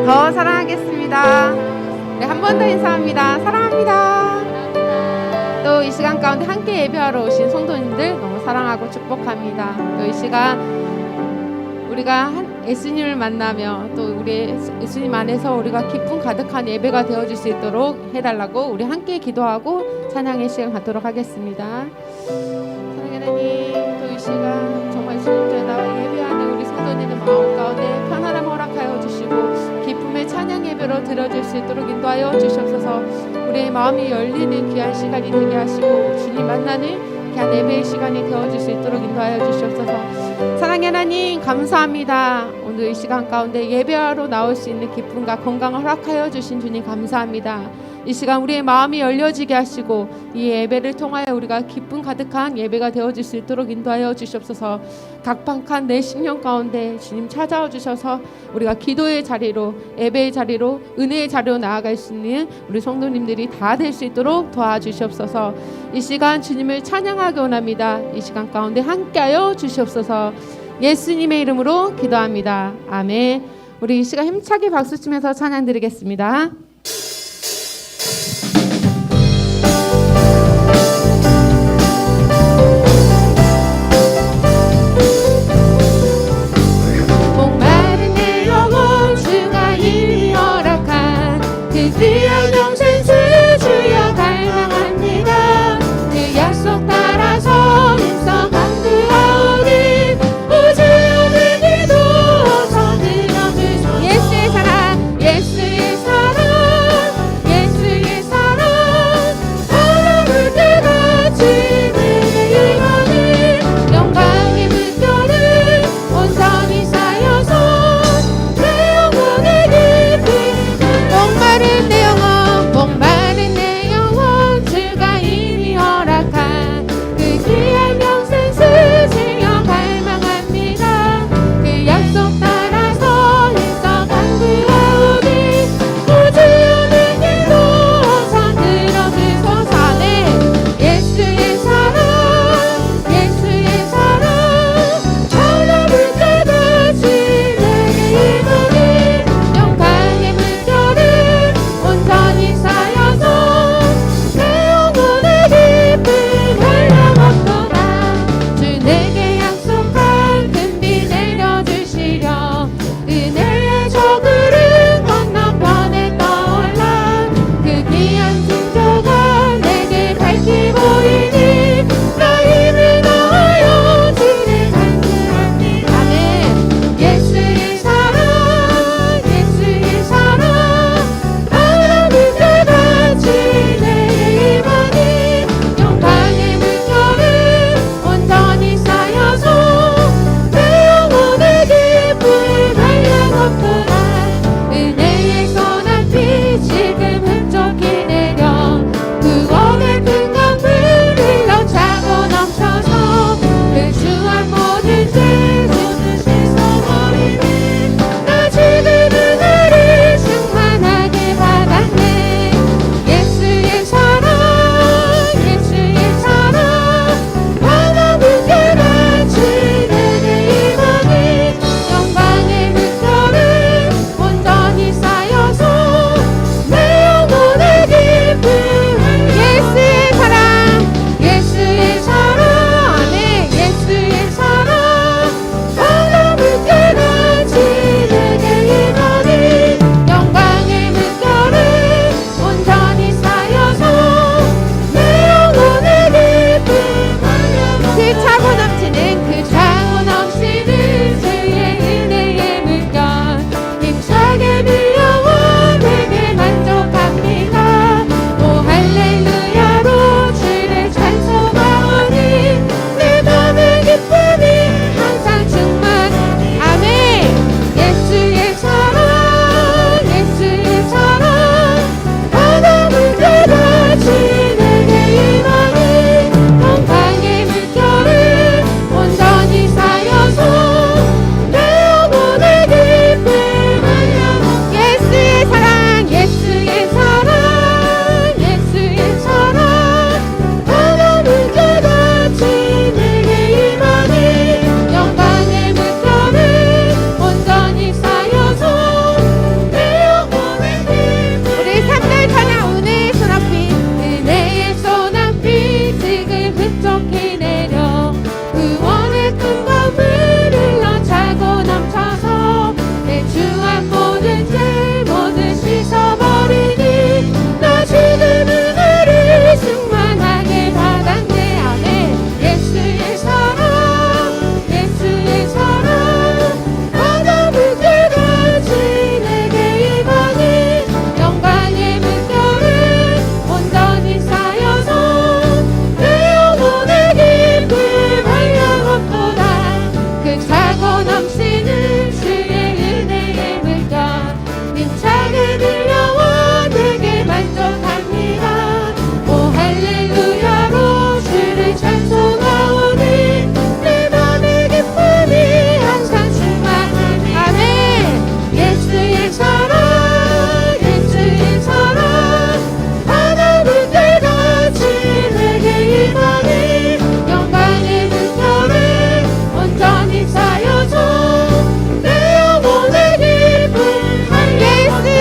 더 사랑하겠습니다. 네, 한 번 더 인사합니다. 사랑합니다. 또 이 시간 가운데 함께 예배하러 오신 성도님들 너무 사랑하고 축복합니다. 또 이 시간 우리가 예수님을 만나며 또 우리 예수님 안에서 우리가 기쁨 가득한 예배가 되어줄 수 있도록 해달라고 우리 함께 기도하고 찬양의 시간 갖도록 하겠습니다. 사랑하는 하나님, 또 이 시간 정말 주님께 나와 예배하는 우리 성도님의 마음 가운데 편안함 허락하여 주시고 기쁨의 찬양 예배로 드려줄 수 있도록 인도하여 주시옵소서. 우리의 마음이 열리는 귀한 시간이 되게 하시고 주님 만나는 귀한 예배의 시간이 되어줄 수 있도록 인도하여 주시옵소서. 사랑의 하나님 감사합니다. 오늘 이 시간 가운데 예배하러 나올 수 있는 기쁨과 건강을 허락하여 주신 주님 감사합니다. 이 시간 우리의 마음이 열려지게 하시고 이 예배를 통하여 우리가 기쁨 가득한 예배가 되어질 수 있도록 인도하여 주시옵소서. 각박한 내 심령 가운데 주님 찾아와 주셔서 우리가 기도의 자리로 예배의 자리로 은혜의 자리로 나아갈 수 있는 우리 성도님들이 다 될 수 있도록 도와주시옵소서. 이 시간 주님을 찬양하기 원합니다. 이 시간 가운데 함께하여 주시옵소서. 예수님의 이름으로 기도합니다. 아멘. 우리 이 시간 힘차게 박수 치면서 찬양 드리겠습니다. 목마른 내 영혼 주가 이미 허락한 그 귀한 영생수 주여 갈망합니다. 그 약속 따라서 힘써 강구하오니 우주를 믿어서 그놈을 소 예수의 사랑 예수의 사랑 예수의 사랑 바람을 때같이 내 영혼을 영광의 물결을 온전히 쌓여서 내 영혼의 깊은 목마른 내 영혼 힘차게 들려와 내게 만족합니다. 오 할렐루야로 주를 찬송하오니 내 맘의 기쁨이 항상 충만하니 아멘. 예수의 사랑 예수의 사랑 바다물 때같이 내게 임하니 영광의 능력을 온전히 쌓여서 내 영혼의 기쁨 할렐루야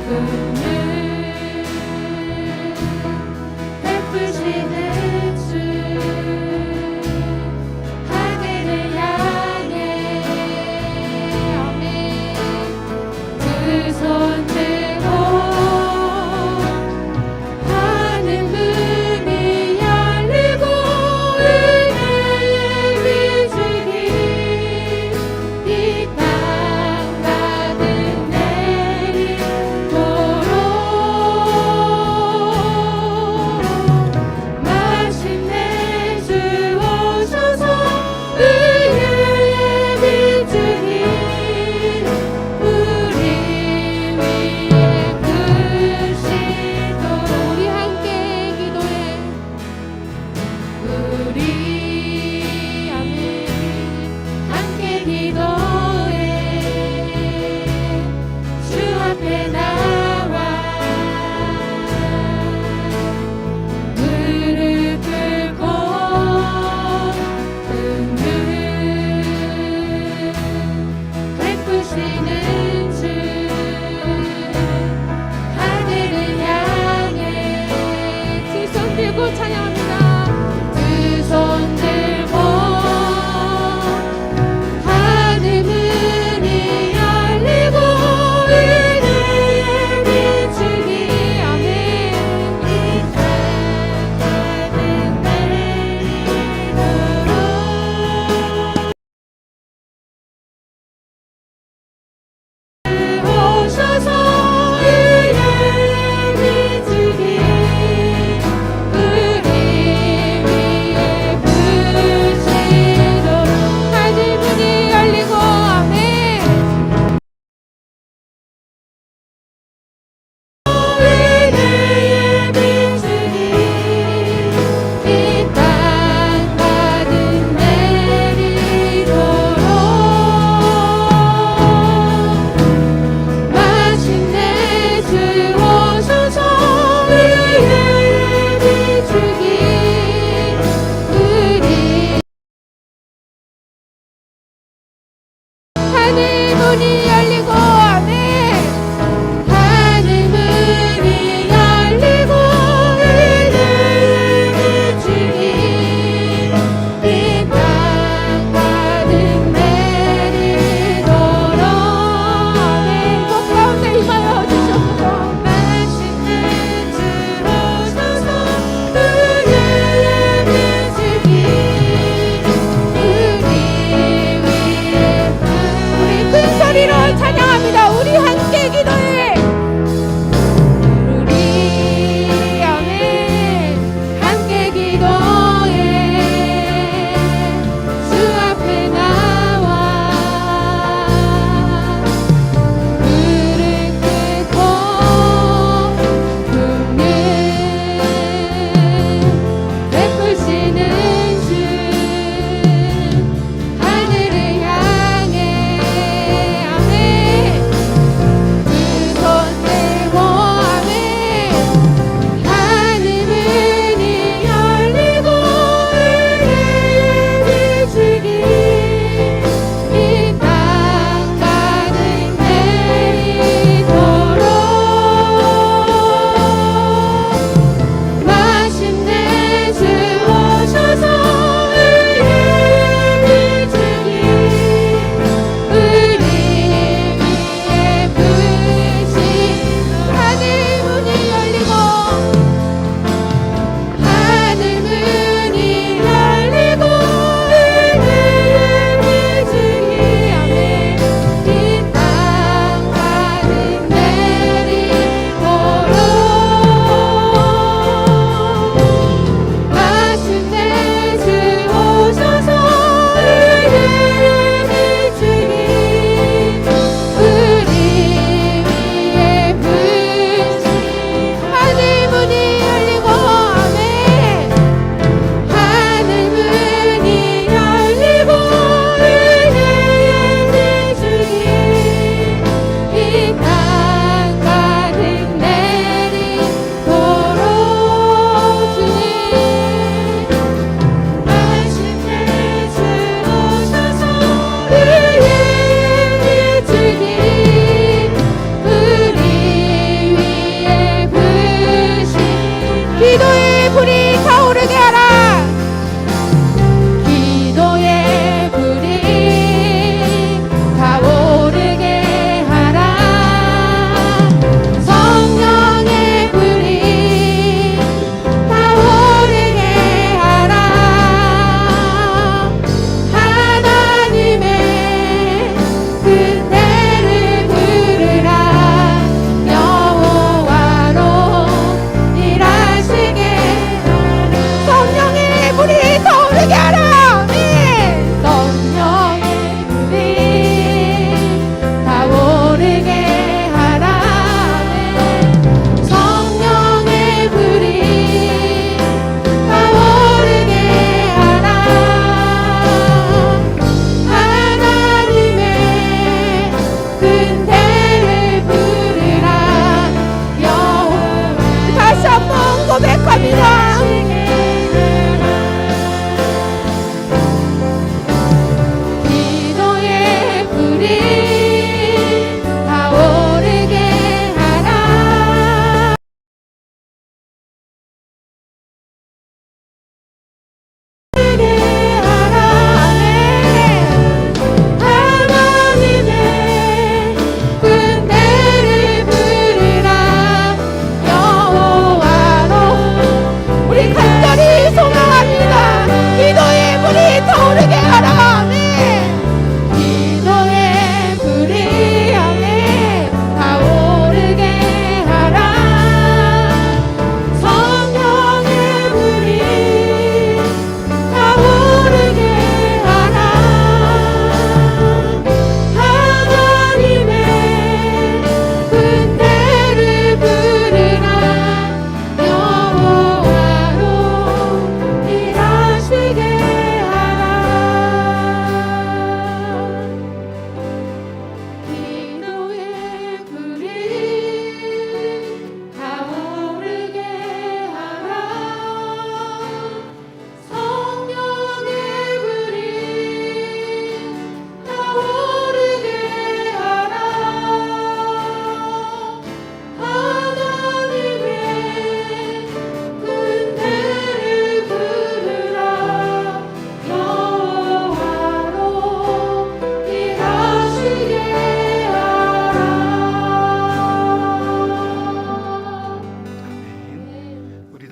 기쁨을 베푸시는 주 하늘을 향해 아멘 두 손 들고 하늘 문이 열리고 은혜를 주니 이 땅 가득 내린 도로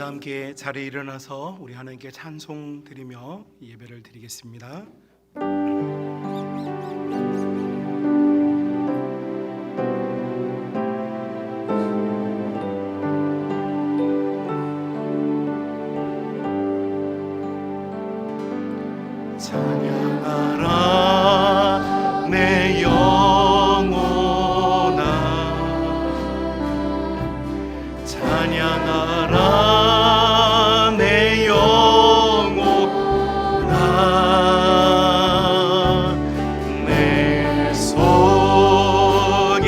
함께 자리에 일어나서 우리 하나님께 찬송 드리며 예배를 드리겠습니다. 찬양하라 내 영혼아, 찬양하라 내 영혼아, 내 속에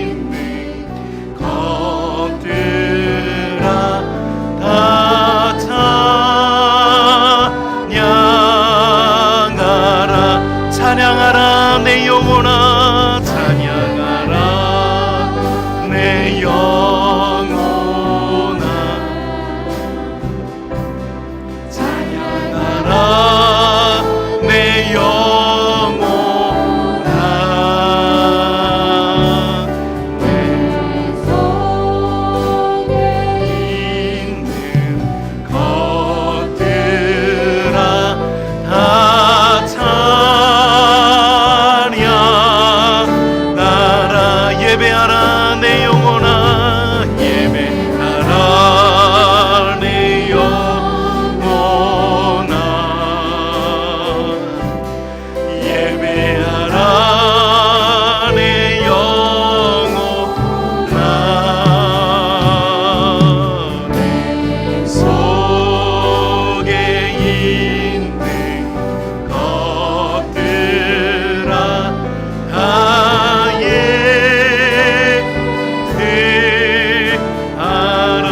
있는 것들아 다 찬양하라 내 영혼아, 찬양하라 내 영혼아, 찬양하라 내 영혼아, 내 속에 있는 것들아 다 예배하라 내 영혼아, 예배하라 내 영혼아, 예배하라 내 영혼아, 내 속에 있는 것들아 다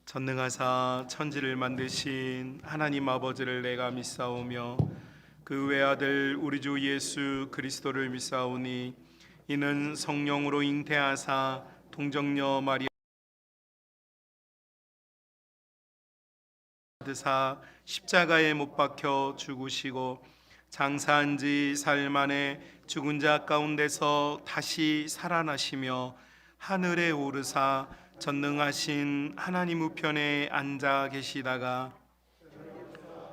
전능하사 천지를 만드신 하나님 아버지를 내가 믿사오며 그 외아들 우리 주 예수 그리스도를 믿사오니 이는 성령으로 잉태하사 동정녀 마리아 받으사 십자가에 못 박혀 죽으시고 장사한 지 사흘 만에 죽은 자 가운데서 다시 살아나시며 하늘에 오르사 전능하신 하나님 우편에 앉아 계시다가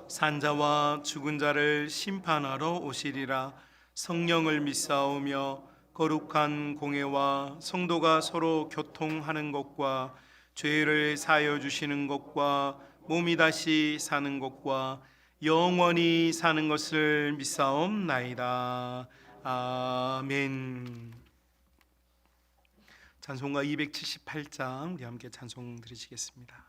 산자와 죽은 자를 심판하러 오시리라. 성령을 믿사오며 거룩한 공회와 성도가 서로 교통하는 것과 죄를 사하여 주시는 것과 몸이 다시 사는 것과 영원히 사는 것을 믿사옵나이다. 아멘. 찬송가 278장 우리 함께 찬송 드리시겠습니다.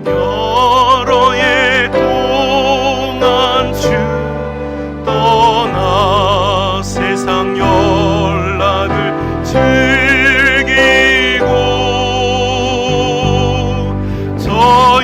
여러 해 동안 주 떠나 세상 연락을 즐기고 저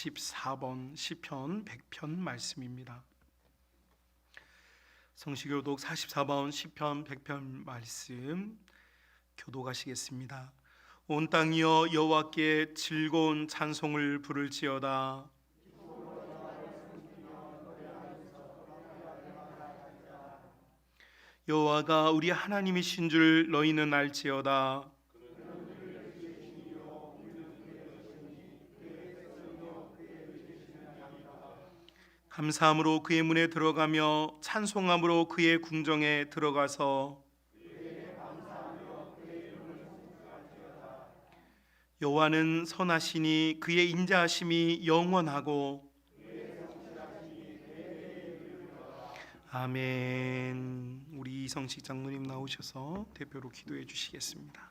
44번 시편 100편 말씀입니다. 성시교독 44번 시편 100편 말씀 교독하시겠습니다. 온 땅이여 여호와께 즐거운 찬송을 부를지어다. 여호와가 우리 하나님이신 줄 너희는 알지어다. 감사함으로 그의 문에 들어가며 찬송함으로 그의 궁정에 들어가서 여호와는 선하시니 그의 인자하심이 영원하고 아멘. 우리 이성식 장로님 나오셔서 대표로 기도해 주시겠습니다.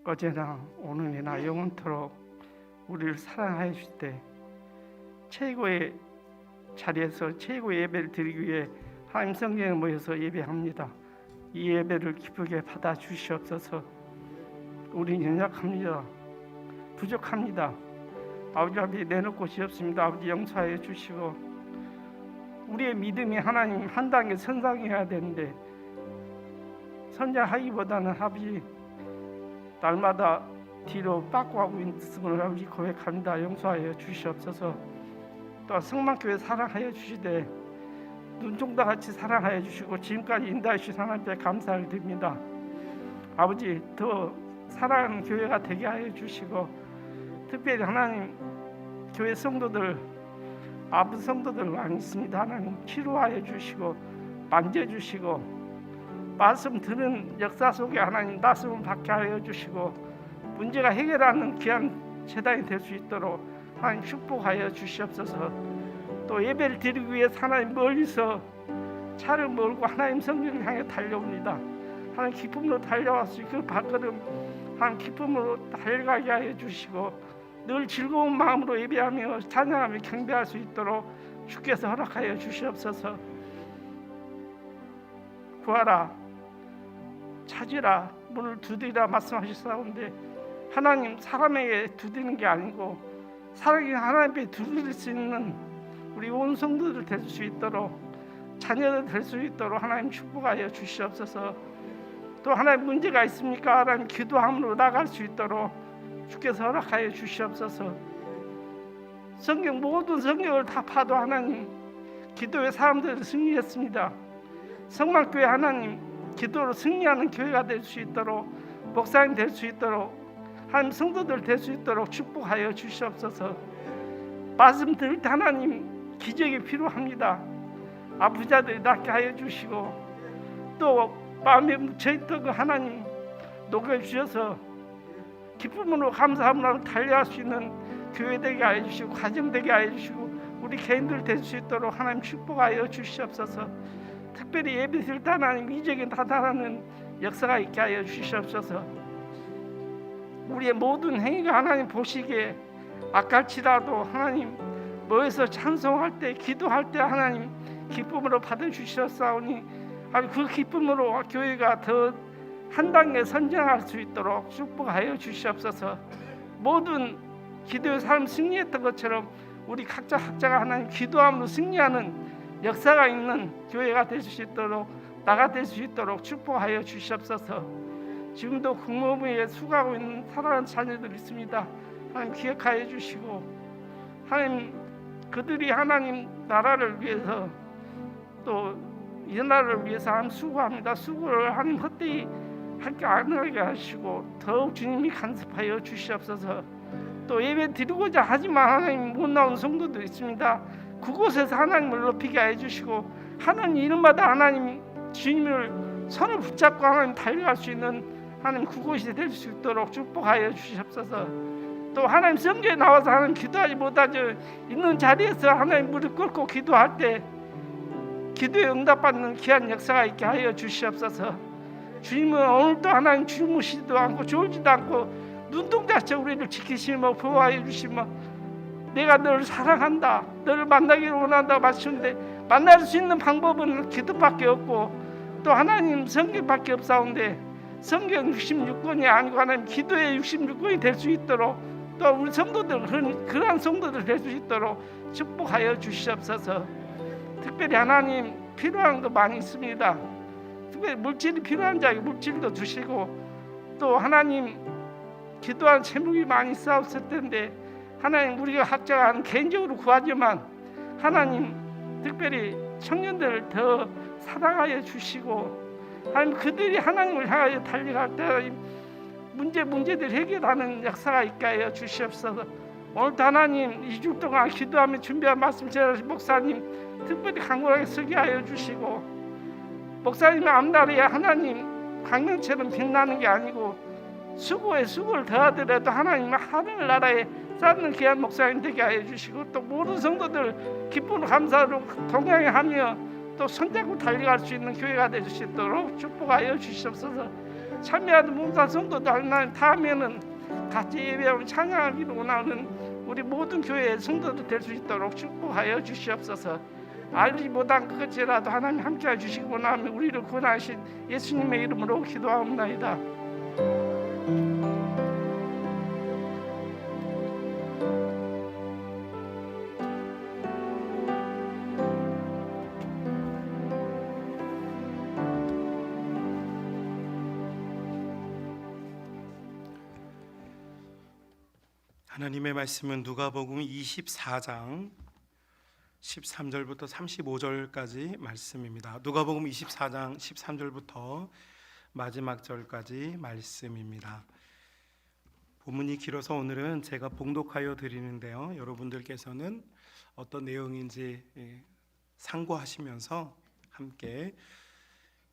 어제나 오늘이나 영원토록 우리를 사랑하여 주실 때 최고의 자리에서 최고의 예배를 드리기 위해 하나님 성전에 모여서 예배합니다. 이 예배를 기쁘게 받아 주시옵소서. 우리는 연약합니다. 부족합니다. 아버지 앞에 내놓을 곳이 없습니다. 아버지 용서하여 주시고 우리의 믿음이 하나님 한 단계 선상해야 되는데 선장하기보다는 아버지 날마다 뒤로 빠꾸하고 있음을 아버지 고백합니다. 용서하여 주시옵소서. 또 성만교회 사랑하여 주시되 눈종다같이 사랑하여 주시고 지금까지 인도해 주신 하나님께 감사를 드립니다. 아버지 더 사랑하는 교회가 되게 하여 주시고 특별히 하나님 교회 성도들 아픈 성도들 많이 있습니다. 하나님 치료하여 주시고 만져주시고 말씀 들은 역사 속에 하나님 말씀을 받게 하여 주시고 문제가 해결하는 귀한 재단이 될 수 있도록 하나님 축복하여 주시옵소서. 또 예배를 드리기 위해 하나님 멀리서 차를 몰고 하나님 성전을 향해 달려옵니다. 하나님 기쁨으로 달려와서 그 발걸음 하나님 기쁨으로 달려가게 하여 주시고 늘 즐거운 마음으로 예배하며 찬양하며 경배할 수 있도록 주께서 허락하여 주시옵소서. 구하라 찾으라 문을 두드리라 말씀하셨사온데 하나님 사람에게 두드리는 게 아니고 사랑이 하나님께 두드릴 수 있는 우리 온 성도들 될 수 있도록 자녀들 될 수 있도록 하나님 축복하여 주시옵소서. 또 하나님 문제가 있습니까? 하나님 기도함으로 나갈 수 있도록 주께서 허락하여 주시옵소서. 성경 모든 성경을 다 파도 하나님 기도의 사람들을 승리했습니다. 성만교회 하나님 기도로 승리하는 교회가 될 수 있도록 목사님 될 수 있도록 하나님 성도들 될 수 있도록 축복하여 주시옵소서. 말씀 들을 때 하나님 기적이 필요합니다. 아픈 자들이 낫게 하여 주시고 또 마음에 묻혀있던 그 하나님 녹여주셔서 기쁨으로 감사함으로 달려갈 수 있는 교회 되게 하여 주시고 가정 되게 하여 주시고 우리 개인들 될 수 있도록 하나님 축복하여 주시옵소서. 특별히 예배 드릴 때 하나님 이적이 나타나는 역사가 있게 하여 주시옵소서. 우리의 모든 행위가 하나님 보시기에 악할지라도 하나님 모여서 찬송할 때 기도할 때 하나님 기쁨으로 받아주셨사오니 그 기쁨으로 교회가 더 한 단계 선정할 수 있도록 축복하여 주시옵소서. 모든 기도의 삶 승리했던 것처럼 우리 각자가 하나님 기도함으로 승리하는 역사가 있는 교회가 될 수 있도록 나가 될 수 있도록 축복하여 주시옵소서. 지금도 국무부에 수고하고 있는 사랑하는 자녀들 있습니다. 하나님 기억하여 주시고 하나님 그들이 하나님 나라를 위해서 또 이 나라를 위해서 하나님 수고합니다. 수고를 하나님 헛되이 함께 안 하게 하시고 더욱 주님이 간섭하여 주시옵소서. 또 예배 드리고자 하지만 하나님 못 나오는 성도도 있습니다. 그곳에서 하나님을 높이게 해주시고 하나님 이름마다 하나님 주님을 손을 붙잡고 하나님 달려갈 수 있는 하나님 그곳이 될 수 있도록 축복하여 주시옵소서. 또 하나님 성전에 나와서 하나님 기도하지 못하죠 있는 자리에서 하나님 무릎 꿇고 기도할 때 기도에 응답받는 귀한 역사가 있게 하여 주시옵소서. 주님은 오늘도 하나님 주무시지도 않고 졸지도 않고 눈동자처럼 우리를 지키시며 보호하여 주시며 내가 너를 사랑한다, 너를 만나기를 원한다 말씀인데 만날 수 있는 방법은 기도밖에 없고 또 하나님 성경밖에 없사온데 성경 66권이 아니고 하나님 기도의 66권이 될 수 있도록 또 우리 성도들 그러한 성도들 될 수 있도록 축복하여 주시옵소서. 특별히 하나님 필요한 거 많이 있습니다. 특별히 물질이 필요한 자에게 물질도 주시고 또 하나님 기도한 제목이 많이 쌓였을 텐데 하나님 우리가 각자 개인적으로 구하지만 하나님 특별히 청년들을 더 사랑하여 주시고 하나님 그들이 하나님을 향하여 달려갈 때 문제들 해결하는 역사가 있게 하여 주시옵소서. 오늘도 하나님 2주 동안 기도하며 준비한 말씀 전하신 목사님 특별히 강건하게 서게 하여 주시고 목사님의 앞날에 하나님 광명처럼 빛나는 게 아니고 수고에 수고를 더하더라도 하나님의 하늘나라에 쌓는 귀한 목사님 되게 하여 주시고 또 모든 성도들 기쁨으로 감사로 동행하며 또 손잡고 달려갈 수 있는 교회가 될 수 있도록 축복하여 주시옵소서. 참여하는 몸사 성도들 하나님 다음에는 같이 예배하고 찬양하기를 원하는 우리 모든 교회의 성도들 될 수 있도록 축복하여 주시옵소서. 알지 못한 그것이라도 하나님 함께해 주시기 원하며 우리를 구원하신 예수님의 이름으로 기도하옵나이다. 하나님의 말씀은 누가복음 24장 13절부터 35절까지 말씀입니다. 누가복음 24장 13절부터 마지막 절까지 말씀입니다. 본문이 길어서 오늘은 제가 봉독하여 드리는데요. 여러분들께서는 어떤 내용인지 상고하시면서 함께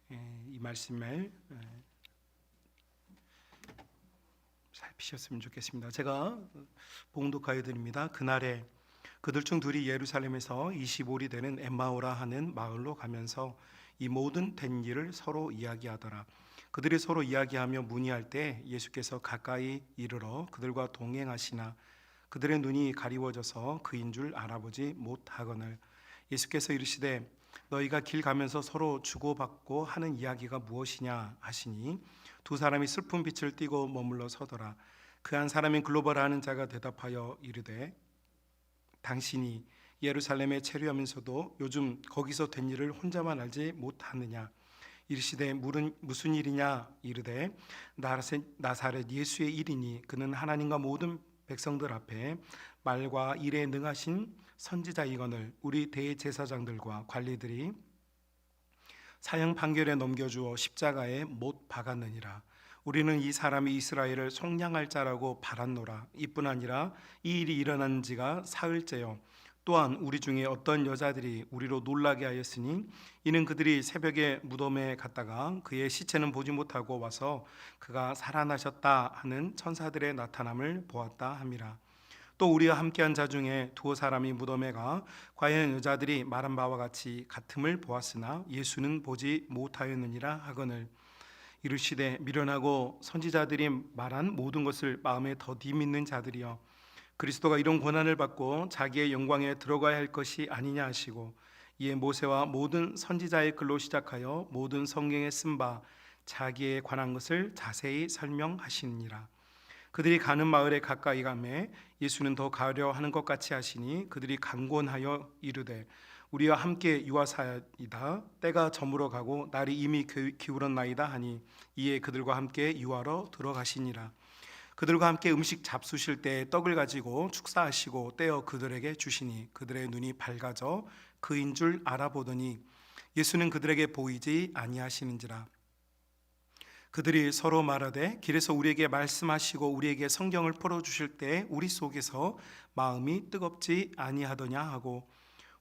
이 말씀을 살피셨으면 좋겠습니다. 제가 봉독하여 드립니다. 그날에 그들 중 둘이 예루살렘에서 25리 되는 엠마오라 하는 마을로 가면서 이 모든 된 일을 서로 이야기하더라. 그들이 서로 이야기하며 문의할 때 예수께서 가까이 이르러 그들과 동행하시나 그들의 눈이 가리워져서 그인 줄 알아보지 못하거늘 예수께서 이르시되 너희가 길 가면서 서로 주고받고 하는 이야기가 무엇이냐 하시니 두 사람이 슬픈 빛을 띠고 머물러 서더라. 그 한 사람인 글로버라 하는 자가 대답하여 이르되 당신이 예루살렘에 체류하면서도 요즘 거기서 된 일을 혼자만 알지 못하느냐. 이르시되 무슨 일이냐. 이르되 나사렛 예수의 일이니 그는 하나님과 모든 백성들 앞에 말과 일에 능하신 선지자이거늘 우리 대제사장들과 관리들이 사형 판결에 넘겨주어 십자가에 못 박았느니라. 우리는 이 사람이 이스라엘을 속량할 자라고 바랐노라. 이뿐 아니라 이 일이 일어난 지가 사흘째요. 또한 우리 중에 어떤 여자들이 우리로 놀라게 하였으니 이는 그들이 새벽에 무덤에 갔다가 그의 시체는 보지 못하고 와서 그가 살아나셨다 하는 천사들의 나타남을 보았다 함이라. 또 우리와 함께한 자 중에 두어 사람이 무덤에 가 과연 여자들이 말한 바와 같이 같음을 보았으나 예수는 보지 못하였느니라 하거늘 이르시되 미련하고 선지자들이 말한 모든 것을 마음에 더디 믿는 자들이여 그리스도가 이런 고난을 받고 자기의 영광에 들어가야 할 것이 아니냐 하시고 이에 모세와 모든 선지자의 글로 시작하여 모든 성경에 쓴 바 자기에 관한 것을 자세히 설명하시니라. 그들이 가는 마을에 가까이 가매 예수는 더 가려 하는 것 같이 하시니 그들이 강권하여 이르되 우리와 함께 유하사이다. 때가 저물어 가고 날이 이미 기울었나이다 하니 이에 그들과 함께 유하러 들어가시니라. 그들과 함께 음식 잡수실 때 떡을 가지고 축사하시고 떼어 그들에게 주시니 그들의 눈이 밝아져 그인 줄 알아보더니 예수는 그들에게 보이지 아니하시는지라. 그들이 서로 말하되 길에서 우리에게 말씀하시고 우리에게 성경을 풀어주실 때 우리 속에서 마음이 뜨겁지 아니하더냐 하고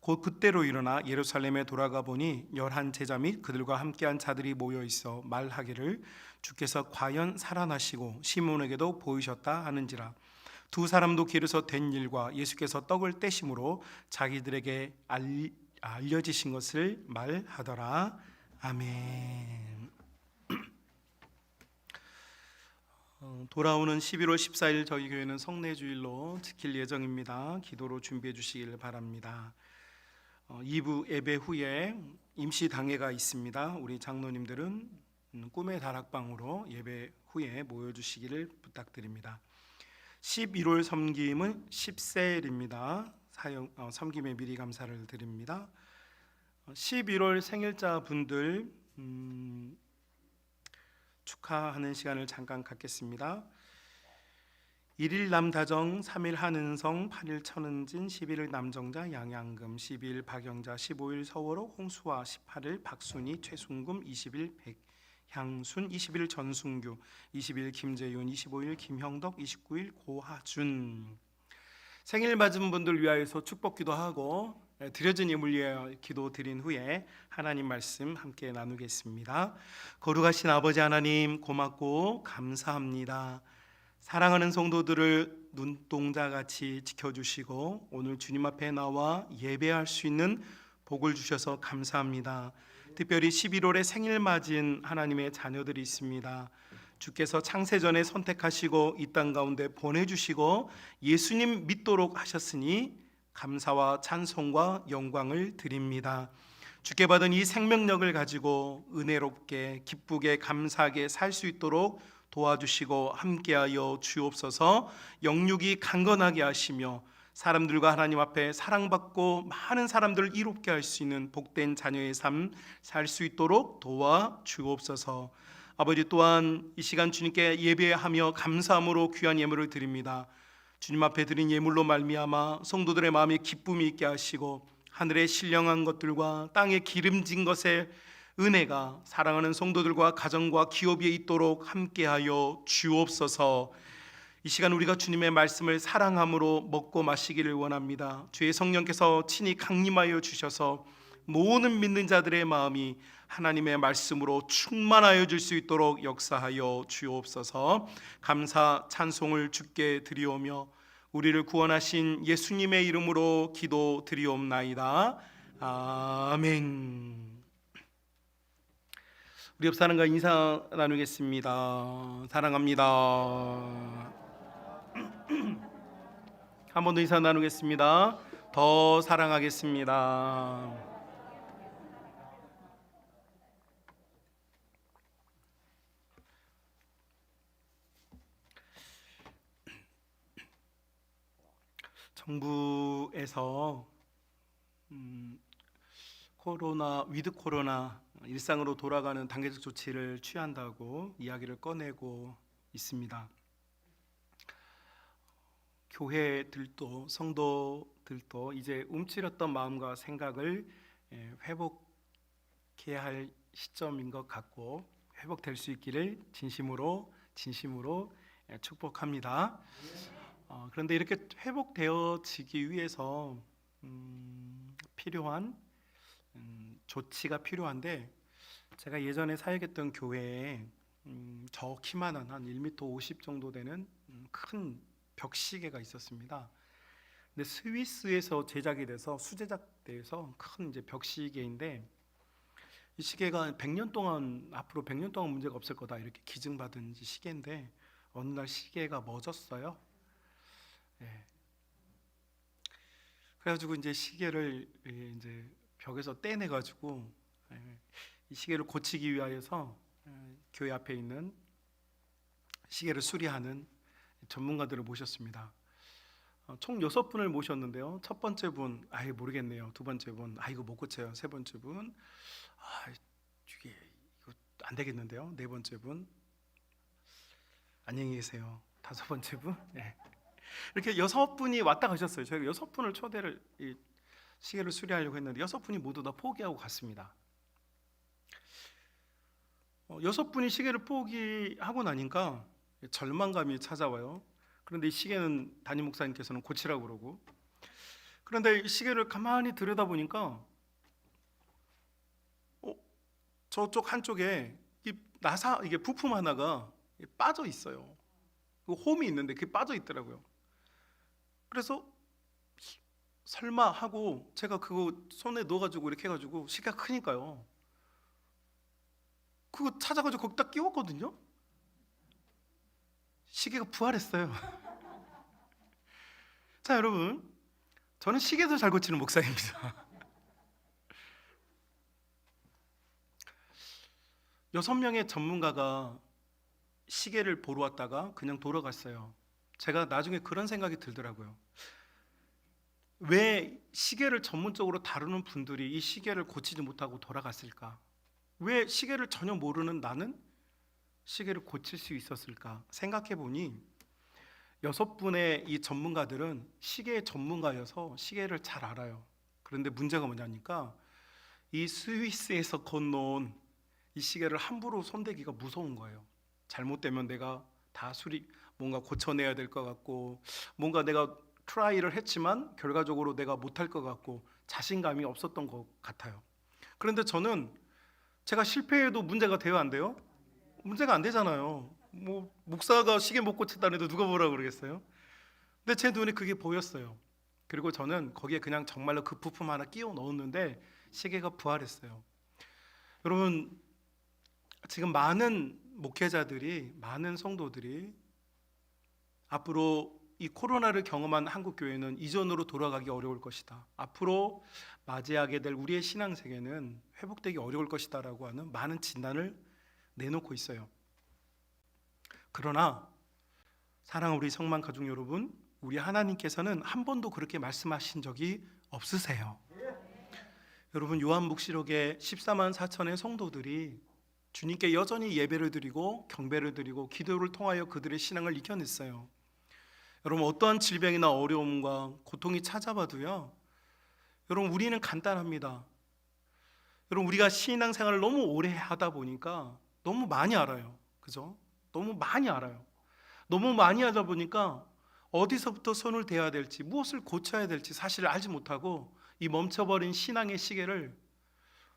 곧 그때로 일어나 예루살렘에 돌아가 보니 11 제자 및 그들과 함께한 자들이 모여 있어 말하기를 주께서 과연 살아나시고 시몬에게도 보이셨다 하는지라. 두 사람도 길에서 된 일과 예수께서 떡을 떼심으로 자기들에게 알려지신 것을 말하더라. 아멘. 돌아오는 11월 14일 저희 교회는 성례주일로 지킬 예정입니다. 기도로 준비해 주시길 바랍니다. 2부 예배 후에 임시 당회가 있습니다. 우리 장로님들은 꿈의 다락방으로 예배 후에 모여주시기를 부탁드립니다. 11월 섬김은 10세일입니다. 섬김에 미리 감사를 드립니다. 11월 생일자 분들 축하하는 시간을 잠깐 갖겠습니다. 1일 남다정, 3일 한은성, 8일 천은진, 11일 남정자 양양금, 12일 박영자, 15일 서월호 홍수아, 18일 박순희, 최순금, 20일 백향순, 20일 전순규, 20일 김재윤, 25일 김형덕, 29일 고하준. 생일 맞은 분들 위하여서 축복기도 하고 드려진 예물 위하여 기도 드린 후에 하나님 말씀 함께 나누겠습니다. 거룩하신 아버지 하나님, 고맙고 감사합니다. 사랑하는 성도들을 눈동자같이 지켜주시고 오늘 주님 앞에 나와 예배할 수 있는 복을 주셔서 감사합니다. 특별히 11월에 생일 맞은 하나님의 자녀들이 있습니다. 주께서 창세전에 선택하시고 이 땅 가운데 보내주시고 예수님 믿도록 하셨으니 감사와 찬송과 영광을 드립니다. 주께 받은 이 생명력을 가지고 은혜롭게 기쁘게 감사하게 살 수 있도록 도와주시고 함께하여 주옵소서. 영육이 강건하게 하시며 사람들과 하나님 앞에 사랑받고 많은 사람들을 이롭게 할 수 있는 복된 자녀의 삶 살 수 있도록 도와주옵소서. 아버지, 또한 이 시간 주님께 예배하며 감사함으로 귀한 예물을 드립니다. 주님 앞에 드린 예물로 말미암아 성도들의 마음에 기쁨이 있게 하시고 하늘의 신령한 것들과 땅에 기름진 것의 은혜가 사랑하는 성도들과 가정과 기업에 있도록 함께하여 주옵소서. 이 시간 우리가 주님의 말씀을 사랑함으로 먹고 마시기를 원합니다. 주의 성령께서 친히 강림하여 주셔서 모든 믿는 자들의 마음이 하나님의 말씀으로 충만하여 줄 수 있도록 역사하여 주옵소서. 감사 찬송을 주께 드리오며 우리를 구원하신 예수님의 이름으로 기도 드리옵나이다. 아멘. 우리 옆 사람과 인사 나누겠습니다. 사랑합니다. 한 번 더 인사 나누겠습니다. 더 사랑하겠습니다. 정부에서 위드 코로나 일상으로 돌아가는 단계적 조치를 취한다고 이야기를 꺼내고 있습니다. 교회들도 성도들도 이제 움츠렸던 마음과 생각을 회복해야 할 시점인 것 같고 회복될 수 있기를 진심으로 축복합니다. 그런데 이렇게 회복되어지기 위해서 필요한 조치가 필요한데, 제가 예전에 사역했던 교회에 저 키만한 한 1m 50 정도 되는 큰 벽시계가 있었습니다. 근데 스위스에서 제작이 돼서 수제작돼서 큰 이제 벽시계인데, 이 시계가 100년 동안 앞으로 100년 동안 문제가 없을 거다 이렇게 기증받은 시계인데 어느 날 시계가 멎었어요. 그래가지고 이제 시계를 이제 벽에서 떼내가지고 이 시계를 고치기 위하여서 교회 앞에 있는 시계를 수리하는 전문가들을 모셨습니다. 총 6분을 모셨는데요. 첫 번째 분 모르겠네요. 두 번째 분 이거 못 고쳐요. 세 번째 분 이거 안 되겠는데요. 네 번째 분 안녕히 계세요. 다섯 번째 분 이렇게 6분이 왔다 가셨어요. 저희가 6분을 초대를 이 시계를 수리하려고 했는데 6분이 모두 다 포기하고 갔습니다. 6분이 시계를 포기하고 나니까 절망감이 찾아와요. 그런데 이 시계는 담임 목사님께서는 고치라고 그러고, 그런데 이 시계를 가만히 들여다보니까 저쪽 한쪽에 이게 부품 하나가 빠져 있어요. 그 홈이 있는데 그게 빠져 있더라고요. 그래서 설마 하고 제가 그거 손에 넣어가지고 이렇게 해가지고 시계가 크니까요. 그거 찾아가지고 거기다 끼웠거든요. 시계가 부활했어요. 자, 여러분, 저는 시계도 잘 고치는 목사입니다. 6명의 전문가가 시계를 보러 왔다가 그냥 돌아갔어요. 제가 나중에 그런 생각이 들더라고요. 왜 시계를 전문적으로 다루는 분들이 이 시계를 고치지 못하고 돌아갔을까? 왜 시계를 전혀 모르는 나는 시계를 고칠 수 있었을까? 생각해 보니 6분의 이 전문가들은 시계 전문가여서 시계를 잘 알아요. 그런데 문제가 뭐냐니까 이 스위스에서 건너온 이 시계를 함부로 손대기가 무서운 거예요. 잘못되면 내가 다 뭔가 고쳐내야 될 것 같고, 뭔가 내가 트라이를 했지만 결과적으로 내가 못할 것 같고 자신감이 없었던 것 같아요. 그런데 저는 제가 실패해도 문제가 돼요, 안 돼요? 문제가 안 되잖아요. 뭐 목사가 시계 못 고쳤다는 해도 누가 뭐라 그러겠어요? 근데 제 눈에 그게 보였어요. 그리고 저는 거기에 그냥 정말로 그 부품 하나 끼워 넣었는데 시계가 부활했어요. 여러분, 지금 많은 목회자들이, 많은 성도들이 앞으로 이 코로나를 경험한 한국 교회는 이전으로 돌아가기 어려울 것이다. 앞으로 맞이하게 될 우리의 신앙 세계는 회복되기 어려울 것이다라고 하는 많은 진단을 내놓고 있어요. 그러나 사랑하는 우리 성만 가족 여러분, 우리 하나님께서는 한 번도 그렇게 말씀하신 적이 없으세요. 여러분, 요한묵시록의 14만 4천의 성도들이 주님께 여전히 예배를 드리고 경배를 드리고 기도를 통하여 그들의 신앙을 이겨냈어요. 여러분, 어떠한 질병이나 어려움과 고통이 찾아와도요, 여러분, 우리는 간단합니다. 여러분, 우리가 신앙생활을 너무 오래 하다 보니까 너무 많이 알아요. 그죠? 너무 많이 알아요. 너무 많이 하다 보니까 어디서부터 손을 대야 될지, 무엇을 고쳐야 될지 사실 알지 못하고 이 멈춰버린 신앙의 시계를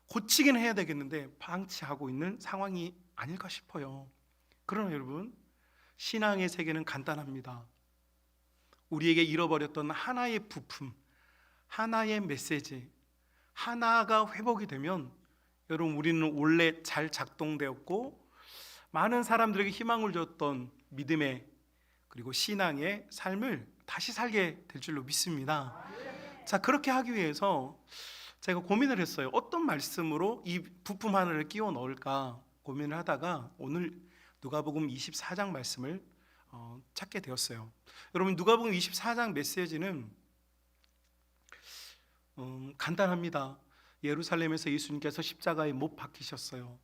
고치긴 해야 되겠는데 방치하고 있는 상황이 아닐까 싶어요. 그러나 여러분, 신앙의 세계는 간단합니다. 우리에게 잃어버렸던 하나의 부품, 하나의 메시지, 하나가 회복이 되면 여러분, 우리는 원래 잘 작동되었고 많은 사람들에게 희망을 줬던 믿음의 그리고 신앙의 삶을 다시 살게 될 줄로 믿습니다. 자, 그렇게 하기 위해서 제가 고민을 했어요. 어떤 말씀으로 이 부품 하나를 끼워 넣을까 고민을 하다가 오늘 누가복음 24장 말씀을 찾게 되었어요. 여러분, 누가복음 24장 메시지는 간단합니다. 예루살렘에서 예수님께서 십자가에 못 박히셨어요.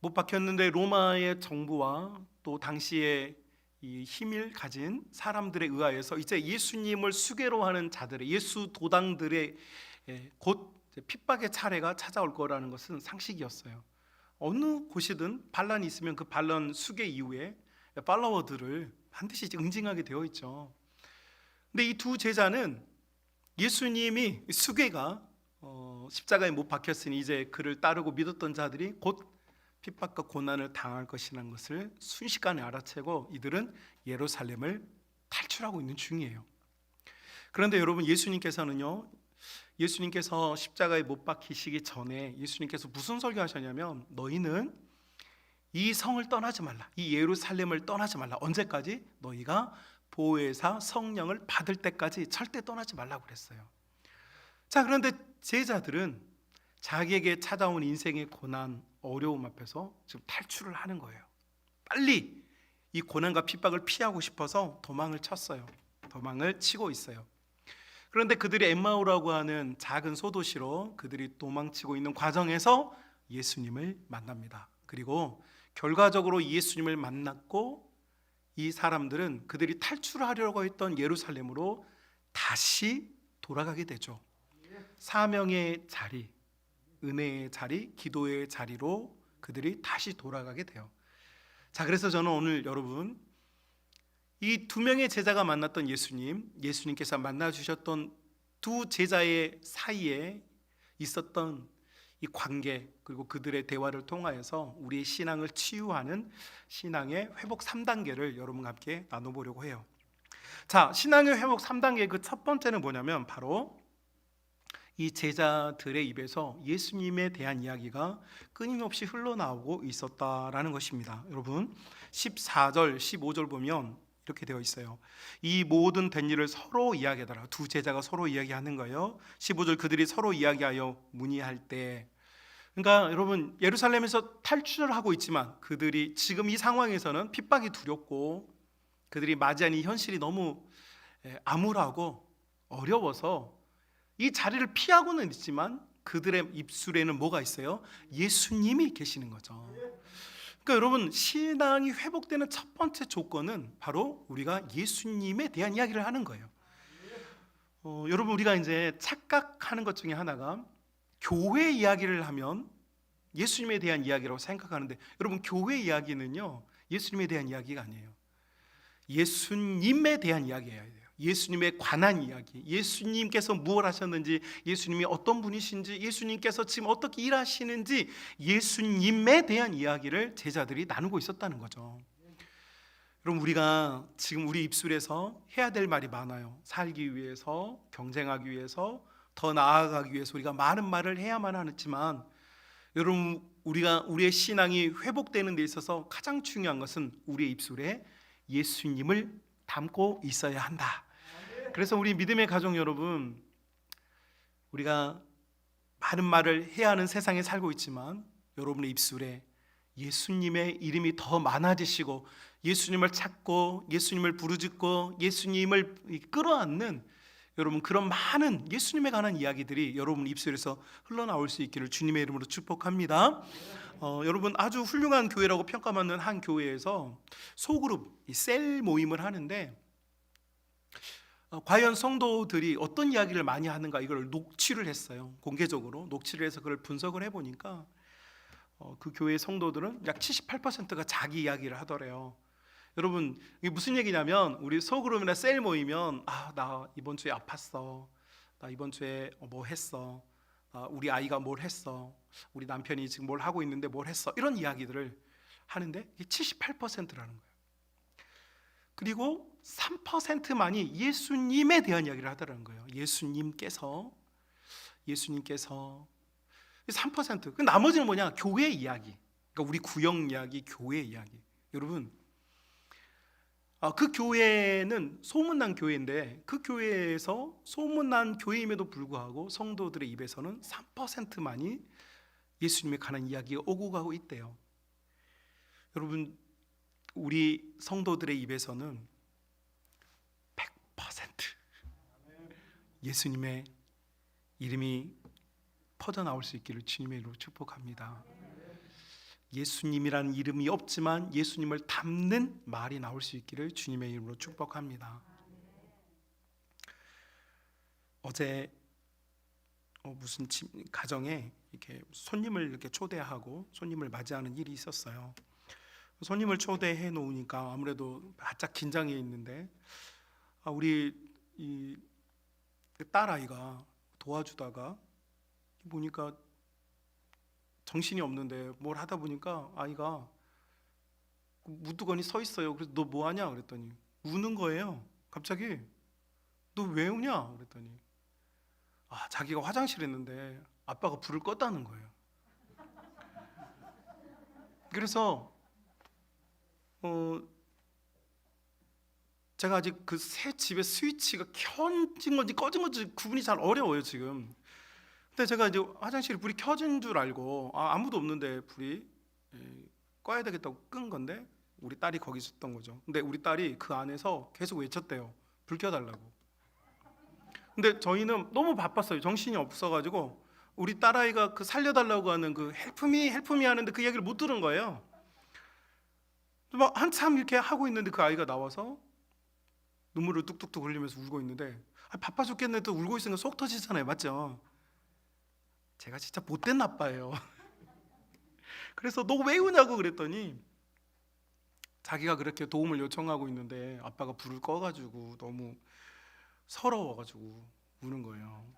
못 박혔는데 로마의 정부와 또 당시에 이 힘을 가진 사람들에 의하여서 이제 예수님을 수괴로 하는 자들의, 예수 도당들의 곧 핍박의 차례가 찾아올 거라는 것은 상식이었어요. 어느 곳이든 반란이 있으면 그 반란 수괴 이후에 팔로워들을 반드시 응징하게 되어 있죠. 근데 이 두 제자는 예수님이 수괴가 십자가에 못 박혔으니 이제 그를 따르고 믿었던 자들이 곧 핍박과 고난을 당할 것이라는 것을 순식간에 알아채고 이들은 예루살렘을 탈출하고 있는 중이에요. 그런데 여러분, 예수님께서 십자가에 못 박히시기 전에 예수님께서 무슨 설교하셨냐면, 너희는 이 성을 떠나지 말라, 이 예루살렘을 떠나지 말라. 언제까지? 너희가 보혜사 성령을 받을 때까지 절대 떠나지 말라고 그랬어요. 자, 그런데 제자들은 자기에게 찾아온 인생의 고난, 어려움 앞에서 지금 탈출을 하는 거예요. 빨리 이 고난과 핍박을 피하고 싶어서 도망을 쳤어요. 도망을 치고 있어요. 그런데 그들이 엠마오라고 하는 작은 소도시로 그들이 도망치고 있는 과정에서 예수님을 만납니다. 그리고 결과적으로 예수님을 만났고 이 사람들은 그들이 탈출하려고 했던 예루살렘으로 다시 돌아가게 되죠. 사명의 자리, 은혜의 자리, 기도의 자리로 그들이 다시 돌아가게 돼요. 자, 그래서 저는 오늘 여러분, 이 두 명의 제자가 만났던 예수님께서 만나주셨던 두 제자의 사이에 있었던 이 관계, 그리고 그들의 대화를 통하여서 우리의 신앙을 치유하는 신앙의 회복 3단계를 여러분과 함께 나눠보려고 해요. 자, 신앙의 회복 3단계 그 첫 번째는 뭐냐면 바로 이 제자들의 입에서 예수님에 대한 이야기가 끊임없이 흘러나오고 있었다라는 것입니다. 여러분 14절 15절 보면 이렇게 되어 있어요. 이 모든 된 일을 서로 이야기하더라. 두 제자가 서로 이야기하는 거예요. 15절 그들이 서로 이야기하여 문의할 때, 그러니까 여러분 예루살렘에서 탈출을 하고 있지만 그들이 지금 이 상황에서는 핍박이 두렵고 그들이 맞이한 이 현실이 너무 암울하고 어려워서 이 자리를 피하고는 있지만 그들의 입술에는 뭐가 있어요? 예수님이 계시는 거죠. 그러니까 여러분 신앙이 회복되는 첫 번째 조건은 바로 우리가 예수님에 대한 이야기를 하는 거예요. 여러분 우리가 이제 착각하는 것 중에 하나가 교회 이야기를 하면 예수님에 대한 이야기라고 생각하는데, 여러분 교회 이야기는요 예수님에 대한 이야기가 아니에요. 예수님에 대한 이야기예요. 예수님에 관한 이야기, 예수님께서 무엇 하셨는지, 예수님이 어떤 분이신지, 예수님께서 지금 어떻게 일하시는지, 예수님에 대한 이야기를 제자들이 나누고 있었다는 거죠. 그럼 우리가 지금 우리 입술에서 해야 될 말이 많아요. 살기 위해서, 경쟁하기 위해서, 더 나아가기 위해서 우리가 많은 말을 해야만 하지만, 여러분 우리의 신앙이 회복되는 데 있어서 가장 중요한 것은 우리의 입술에 예수님을 담고 있어야 한다. 그래서 우리 믿음의 가족 여러분, 우리가 많은 말을 해야 하는 세상에 살고 있지만 여러분의 입술에 예수님의 이름이 더 많아지시고 예수님을 찾고 예수님을 부르짖고 예수님을 끌어안는 여러분 그런 많은 예수님에 관한 이야기들이 여러분 입술에서 흘러나올 수 있기를 주님의 이름으로 축복합니다. 여러분 아주 훌륭한 교회라고 평가받는 한 교회에서 소그룹, 셀 모임을 하는데 과연 성도들이 어떤 이야기를 많이 하는가 이걸 녹취를 했어요. 공개적으로 녹취를 해서 그걸 분석을 해보니까 그 교회 성도들은 약 78%가 자기 이야기를 하더래요. 여러분 이게 무슨 얘기냐면, 우리 소그룹이나 셀 모이면 나 이번 주에 아팠어, 나 이번 주에 뭐 했어, 우리 아이가 뭘 했어, 우리 남편이 지금 뭘 하고 있는데 뭘 했어, 이런 이야기들을 하는데 이게 78%라는 거예요. 그리고 3%만이 예수님에 대한 이야기를 하더라는 거예요. 예수님께서 3%. 그 나머지는 뭐냐? 교회 이야기. 그러니까 우리 구역 이야기, 교회 이야기. 여러분 그 교회는 소문난 교회인데 그 교회에서 소문난 교회임에도 불구하고 성도들의 입에서는 3%만이 예수님에 관한 이야기가 오고 가고 있대요. 여러분 우리 성도들의 입에서는 100% 예수님의 이름이 퍼져나올 수 있기를 주님의 이름으로 축복합니다. 예수님이라는 이름이 없지만 예수님을 담는 말이 나올 수 있기를 주님의 이름으로 축복합니다. 어제 무슨 가정에 이렇게 손님을 이렇게 초대하고 손님을 맞이하는 일이 있었어요. 손님을 초대해 놓으니까 아무래도 바짝 긴장해 있는데 우리 이 딸아이가 도와주다가 보니까 정신이 없는데 뭘 하다 보니까 아이가 무두건이 서 있어요. 그래서 너 뭐 하냐 그랬더니 우는 거예요. 갑자기 너 왜 우냐 그랬더니 자기가 화장실에 있는데 아빠가 불을 껐다는 거예요. 그래서 제가 아직 그 새 집의 스위치가 켜진 건지 꺼진 건지 구분이 잘 어려워요 지금. 근데 제가 이제 화장실에 불이 켜진 줄 알고 아무도 없는데 불이 꺼야 되겠다고 끈 건데 우리 딸이 거기 있었던 거죠. 근데 우리 딸이 그 안에서 계속 외쳤대요. 불 켜달라고. 근데 저희는 너무 바빴어요. 정신이 없어가지고 우리 딸아이가 그 살려달라고 하는 그 헬프미 하는데 그 얘기를 못 들은 거예요. 막 한참 이렇게 하고 있는데 그 아이가 나와서 눈물을 뚝뚝뚝 흘리면서 울고 있는데 바빠 죽겠네 또 울고 있으니까 속 터지잖아요. 맞죠? 제가 진짜 못된 아빠예요. 그래서 너 왜 우냐고 그랬더니 자기가 그렇게 도움을 요청하고 있는데 아빠가 불을 꺼가지고 너무 서러워가지고 우는 거예요.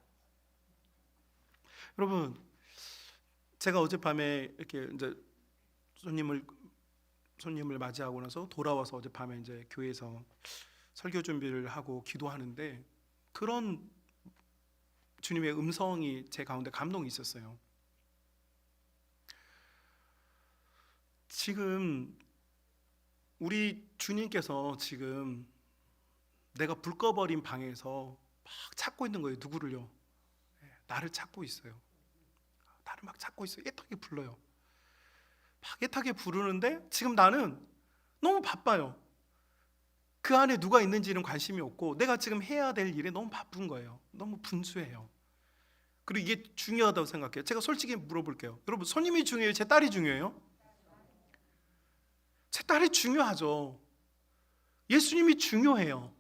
여러분 제가 어젯밤에 이렇게 이제 손님을 맞이하고 나서 돌아와서 어젯밤에 이제 교회에서 설교 준비를 하고 기도하는데 그런 주님의 음성이 제 가운데 감동이 있었어요. 지금 우리 주님께서 지금 내가 불 꺼버린 방에서 막 찾고 있는 거예요. 누구를요? 나를 찾고 있어요. 나를 막 찾고 있어요. 애타게 불러요. 막 애타게 부르는데 지금 나는 너무 바빠요. 그 안에 누가 있는지는 관심이 없고 내가 지금 해야 될 일에 너무 바쁜 거예요. 너무 분주해요. 그리고 이게 중요하다고 생각해요. 제가 솔직히 물어볼게요. 여러분, 손님이 중요해요? 제 딸이 중요해요? 제 딸이 중요하죠. 예수님이 중요해요.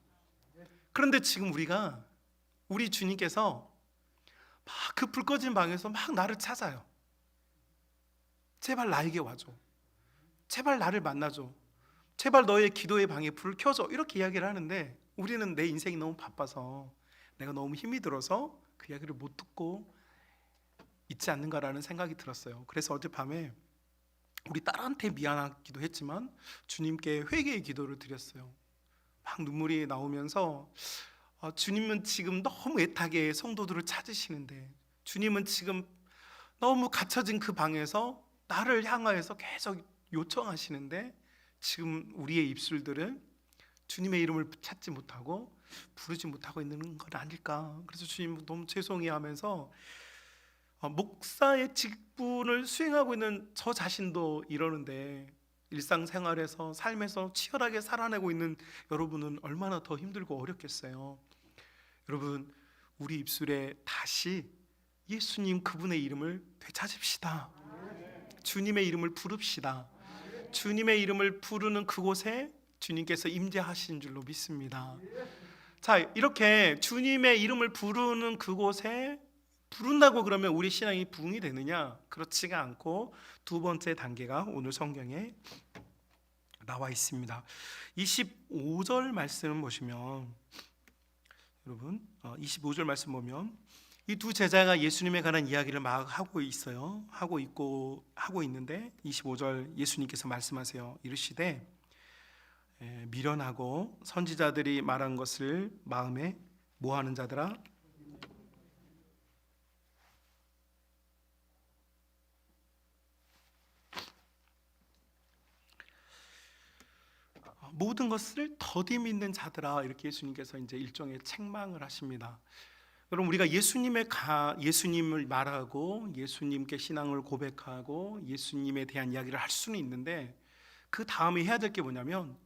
그런데 지금 우리 주님께서 막 그 불 꺼진 방에서 막 나를 찾아요. 제발 나에게 와줘. 제발 나를 만나줘. 제발 너의 기도의 방에 불을 켜줘. 이렇게 이야기를 하는데 우리는 내 인생이 너무 바빠서 내가 너무 힘이 들어서 그 이야기를 못 듣고 있지 않는가라는 생각이 들었어요. 그래서 어젯밤에 우리 딸한테 미안하기도 했지만 주님께 회개의 기도를 드렸어요. 막 눈물이 나오면서 주님은 지금 너무 애타게 성도들을 찾으시는데, 주님은 지금 너무 갇혀진 그 방에서 나를 향하여서 계속 요청하시는데 지금 우리의 입술들은 주님의 이름을 찾지 못하고 부르지 못하고 있는 건 아닐까. 그래서 주님 너무 죄송해 하면서 목사의 직분을 수행하고 있는 저 자신도 이러는데 일상생활에서 삶에서 치열하게 살아내고 있는 여러분은 얼마나 더 힘들고 어렵겠어요. 여러분, 우리 입술에 다시 예수님 그분의 이름을 되찾읍시다. 주님의 이름을 부릅시다. 주님의 이름을 부르는 그곳에 주님께서 임재하신 줄로 믿습니다. 자, 이렇게 주님의 이름을 부르는 그곳에 부른다고 그러면 우리 신앙이 부흥이 되느냐? 그렇지가 않고 두 번째 단계가 오늘 성경에 나와 있습니다. 25절 말씀 보시면, 여러분 25절 말씀 보면 이 두 제자가 예수님에 관한 이야기를 막 하고 있는데 25절 예수님께서 말씀하세요. 이르시되 미련하고 선지자들이 말한 것을 마음에 모하는 자들아, 모든 것을 더디 믿는 자들아, 이렇게 예수님께서 이제 일종의 책망을 하십니다. 여러분, 우리가 예수님을 말하고 예수님께 신앙을 고백하고 예수님에 대한 이야기를 할 수는 있는데 그 다음에 해야 될 게 뭐냐면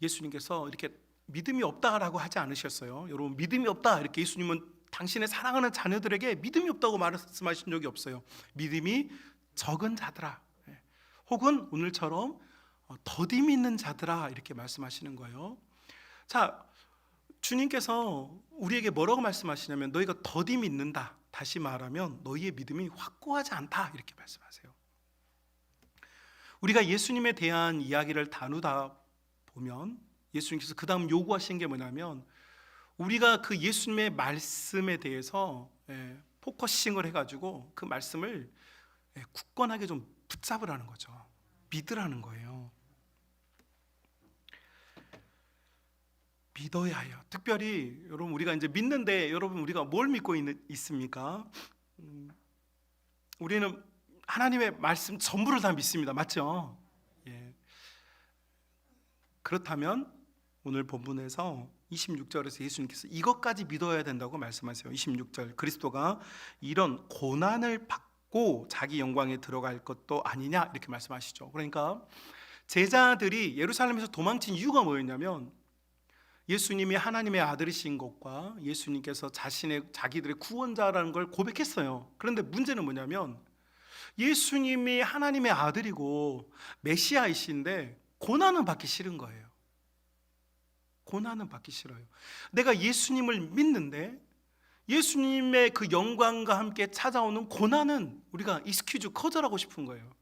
예수님께서 이렇게 믿음이 없다라고 하지 않으셨어요. 여러분, 믿음이 없다 이렇게 예수님은 당신의 사랑하는 자녀들에게 믿음이 없다고 말씀하신 적이 없어요. 믿음이 적은 자들아, 혹은 오늘처럼 더디 믿는 자들아, 이렇게 말씀하시는 거예요. 자, 주님께서 우리에게 뭐라고 말씀하시냐면 너희가 더디 믿는다, 다시 말하면 너희의 믿음이 확고하지 않다, 이렇게 말씀하세요. 우리가 예수님에 대한 이야기를 나누다 보면 예수님께서 그 다음 요구하신 게 뭐냐면 우리가 그 예수님의 말씀에 대해서 포커싱을 해가지고 그 말씀을 굳건하게 좀 붙잡으라는 거죠. 믿으라는 거예요. 믿어야 해요. 특별히 여러분, 우리가 이제 믿는데 여러분, 우리가 뭘 믿고 있습니까? 우리는 하나님의 말씀 전부를 다 믿습니다. 맞죠? 예. 그렇다면 오늘 본문에서 26절에서 예수님께서 이것까지 믿어야 된다고 말씀하세요. 26절, 그리스도가 이런 고난을 받고 자기 영광에 들어갈 것도 아니냐, 이렇게 말씀하시죠. 그러니까 제자들이 예루살렘에서 도망친 이유가 뭐였냐면 예수님이 하나님의 아들이신 것과 예수님께서 자기들의 구원자라는 걸 고백했어요. 그런데 문제는 뭐냐면 예수님이 하나님의 아들이고 메시아이신데 고난은 받기 싫은 거예요. 고난은 받기 싫어요. 내가 예수님을 믿는데 예수님의 그 영광과 함께 찾아오는 고난은 우리가 익스큐즈, 거절하고 싶은 거예요.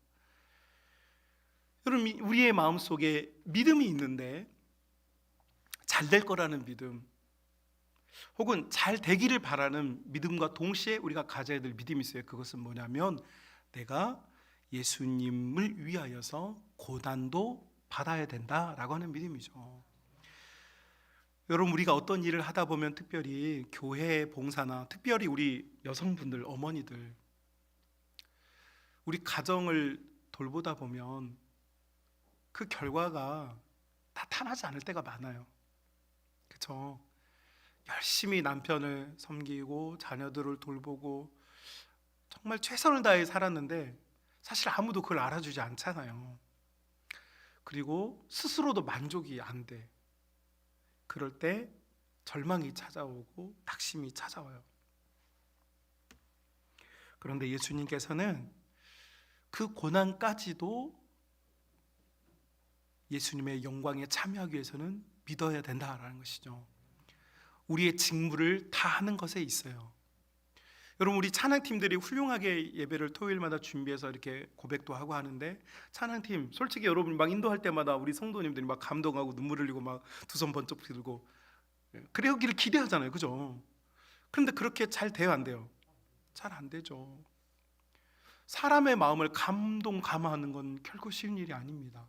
여러분, 우리의 마음속에 믿음이 있는데 잘 될 거라는 믿음, 혹은 잘 되기를 바라는 믿음과 동시에 우리가 가져야 될 믿음이 있어요. 그것은 뭐냐면 내가 예수님을 위하여서 고난도 받아야 된다라고 하는 믿음이죠. 여러분, 우리가 어떤 일을 하다 보면 특별히 교회 봉사나 특별히 우리 여성분들, 어머니들, 우리 가정을 돌보다 보면 그 결과가 다 타나지 않을 때가 많아요. 그렇죠? 열심히 남편을 섬기고 자녀들을 돌보고 정말 최선을 다해 살았는데 사실 아무도 그걸 알아주지 않잖아요. 그리고 스스로도 만족이 안 돼. 그럴 때 절망이 찾아오고 낙심이 찾아와요. 그런데 예수님께서는 그 고난까지도 예수님의 영광에 참여하기 위해서는 믿어야 된다라는 것이죠. 우리의 직무를 다 하는 것에 있어요. 여러분, 우리 찬양팀들이 훌륭하게 예배를 토요일마다 준비해서 이렇게 고백도 하고 하는데, 찬양팀 솔직히 여러분 막 인도할 때마다 우리 성도님들이 막 감동하고 눈물 흘리고 막 두 손 번쩍 들고 그러기를 기대하잖아요. 그죠? 그런데 그렇게 잘 돼요, 안 돼요? 잘 안 되죠. 사람의 마음을 감동하는 건 결코 쉬운 일이 아닙니다.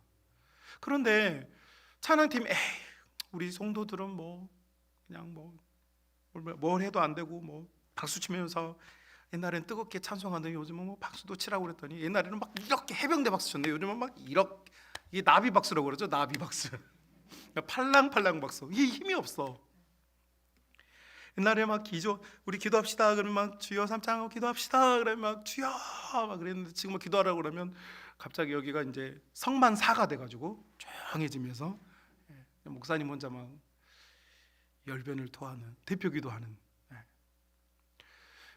그런데 찬양팀 우리 성도들은 뭐 그냥 뭘 해도 안 되고 뭐 박수 치면서, 옛날엔 뜨겁게 찬송하더니 요즘은 뭐 박수도 치라고 그랬더니, 옛날에는 막 이렇게 해병대 박수 쳤는데 요즘은 막 이렇게, 이게 나비 박수라고 그러죠. 나비 박수. 팔랑팔랑 박수. 이게 힘이 없어. 옛날에 막 우리 기도합시다 그러면 막 주여 삼창하고 기도합시다 그러면 막 주여 막 그랬는데, 지금 뭐 기도하라고 그러면 갑자기 여기가 이제 성만사가 돼가지고 조용해지면서 목사님 혼자 막 열변을 토하는, 대표 기도하는.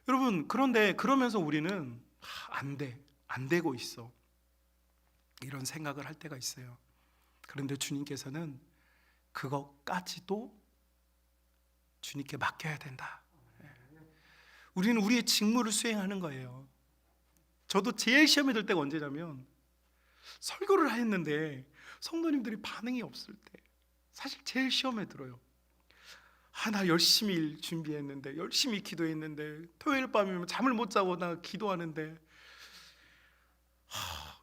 여러분, 그런데 그러면서 우리는 안 되고 있어, 이런 생각을 할 때가 있어요. 그런데 주님께서는 그것까지도 주님께 맡겨야 된다. 우리는 우리의 직무를 수행하는 거예요. 저도 제일 시험에 들 때가 언제냐면, 설교를 했는데 성도님들이 반응이 없을 때 사실 제일 시험에 들어요. 나 열심히 준비했는데, 열심히 기도했는데, 토요일 밤이면 잠을 못 자고 나 기도하는데 왜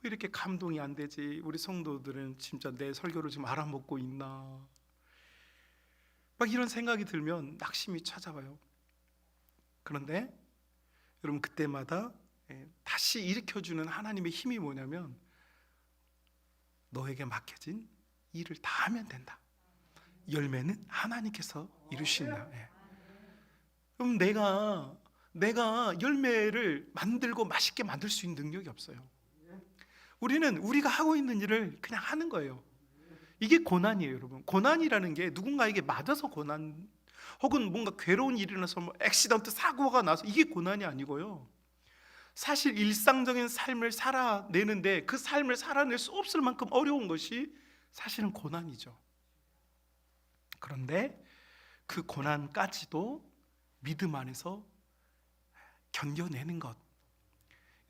이렇게 감동이 안 되지? 우리 성도들은 진짜 내 설교를 지금 알아먹고 있나? 막 이런 생각이 들면 낙심이 찾아와요. 그런데 여러분, 그때마다 다시 일으켜주는 하나님의 힘이 뭐냐면, 너에게 맡겨진 일을 다 하면 된다. 열매는 하나님께서 이루신다. 그럼 내가 열매를 만들고 맛있게 만들 수 있는 능력이 없어요. 우리는 우리가 하고 있는 일을 그냥 하는 거예요. 이게 고난이에요, 여러분. 고난이라는 게 누군가에게 맞아서 고난, 혹은 뭔가 괴로운 일이 일어나서 뭐 액시던트, 사고가 나서, 이게 고난이 아니고요. 사실 일상적인 삶을 살아내는데 그 삶을 살아낼 수 없을 만큼 어려운 것이 사실은 고난이죠. 그런데 그 고난까지도 믿음 안에서 견뎌내는 것.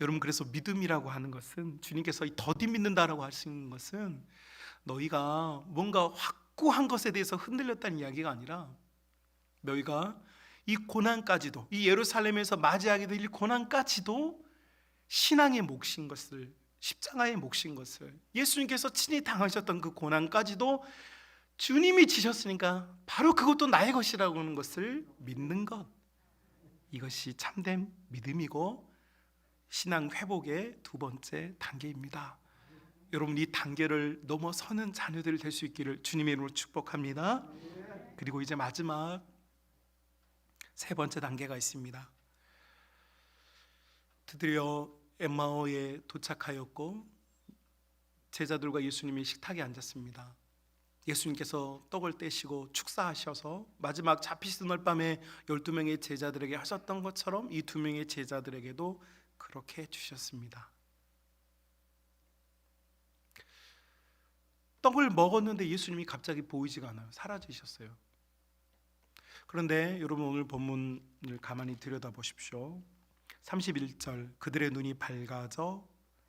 여러분, 그래서 믿음이라고 하는 것은, 주님께서 더디 믿는다라고 하시는 것은 너희가 뭔가 확고한 것에 대해서 흔들렸다는 이야기가 아니라, 너희가 이 고난까지도, 이 예루살렘에서 맞이하게 될 이 고난까지도 신앙의 몫인 것을, 십자가의 몫인 것을, 예수님께서 친히 당하셨던 그 고난까지도 주님이 지셨으니까 바로 그것도 나의 것이라고 하는 것을 믿는 것, 이것이 참된 믿음이고 신앙 회복의 두 번째 단계입니다. 여러분, 이 단계를 넘어서는 자녀들이 될 수 있기를 주님의 이름으로 축복합니다. 그리고 이제 마지막 세 번째 단계가 있습니다. 드디어 엠마오에 도착하였고 제자들과 예수님이 식탁에 앉았습니다. 예수님께서 떡을 떼시고 축사하셔서 마지막 잡히시던 날 밤에 12명의 제자들에게 하셨던 것처럼 이 2명의 제자들에게도 그렇게 해주셨습니다. 떡을 먹었는데 예수님이 갑자기 보이지가 않아요. 사라지셨어요. 그런데 여러분, 오늘 본문을 가만히 들여다보십시오. 31절, 그들의 눈이 밝아져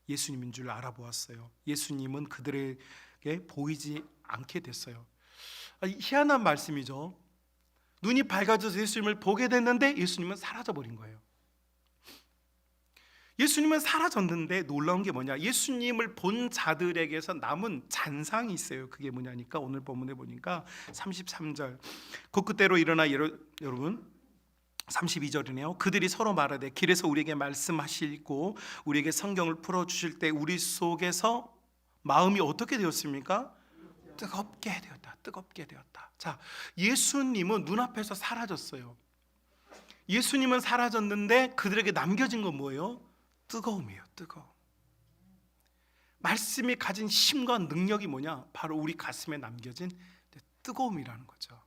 예수님인 줄 알아보았어요. 예수님은 그들에게 보이지 않게 됐어요. 희한한 말씀이죠. 눈이 밝아져서 예수님을 보게 됐는데 예수님은 사라져버린 거예요. 예수님은 사라졌는데 놀라운 게 뭐냐? 예수님을 본 자들에게서 남은 잔상이 있어요. 그게 뭐냐니까 오늘 본문에 보니까 33절 그 그때로 일어나 여러분 32절이네요. 그들이 서로 말하되 길에서 우리에게 말씀하시고 우리에게 성경을 풀어주실 때 우리 속에서 마음이 어떻게 되었습니까? 뜨겁게 되었다. 뜨겁게 되었다. 자, 예수님은 눈앞에서 사라졌어요. 예수님은 사라졌는데 그들에게 남겨진 건 뭐예요? 뜨거움이에요. 뜨거움. 말씀이 가진 힘과 능력이 뭐냐? 바로 우리 가슴에 남겨진 뜨거움이라는 거죠.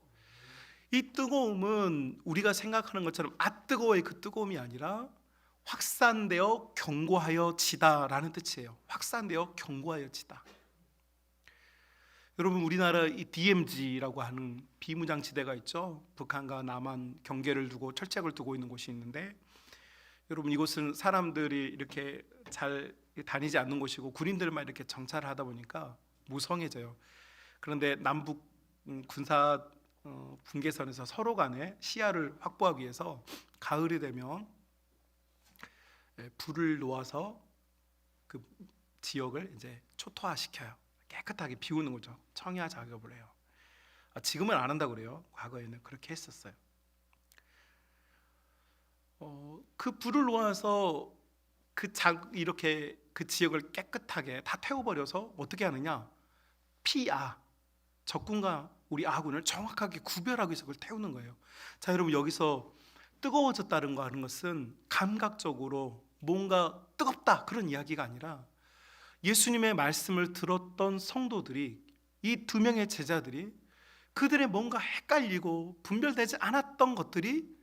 이 뜨거움은 우리가 생각하는 것처럼 뜨거워의 그 뜨거움이 아니라 확산되어 견고하여지다라는 뜻이에요. 확산되어 견고하여지다. 여러분, 우리나라 이 DMZ라고 하는 비무장지대가 있죠. 북한과 남한 경계를 두고 철책을 두고 있는 곳이 있는데, 여러분 이곳은 사람들이 이렇게 잘 다니지 않는 곳이고 군인들만 이렇게 정찰을 하다 보니까 무성해져요. 그런데 남북 군사 분계선에서 서로 간에 시야를 확보하기 위해서 가을이 되면 불을 놓아서 그 지역을 이제 초토화시켜요. 깨끗하게 비우는 거죠. 청야 작업을 해요. 지금은 안 한다고 그래요. 과거에는 그렇게 했었어요. 그 불을 놓아서 이렇게 그 지역을 깨끗하게 다 태워버려서 어떻게 하느냐? 적군과 우리 아군을 정확하게 구별하기 위해서 그걸 태우는 거예요. 자, 여러분 여기서 뜨거워졌다는 거 하는 것은 감각적으로 뭔가 뜨겁다 그런 이야기가 아니라 예수님의 말씀을 들었던 성도들이, 이 두 명의 제자들이 그들의 뭔가 헷갈리고 분별되지 않았던 것들이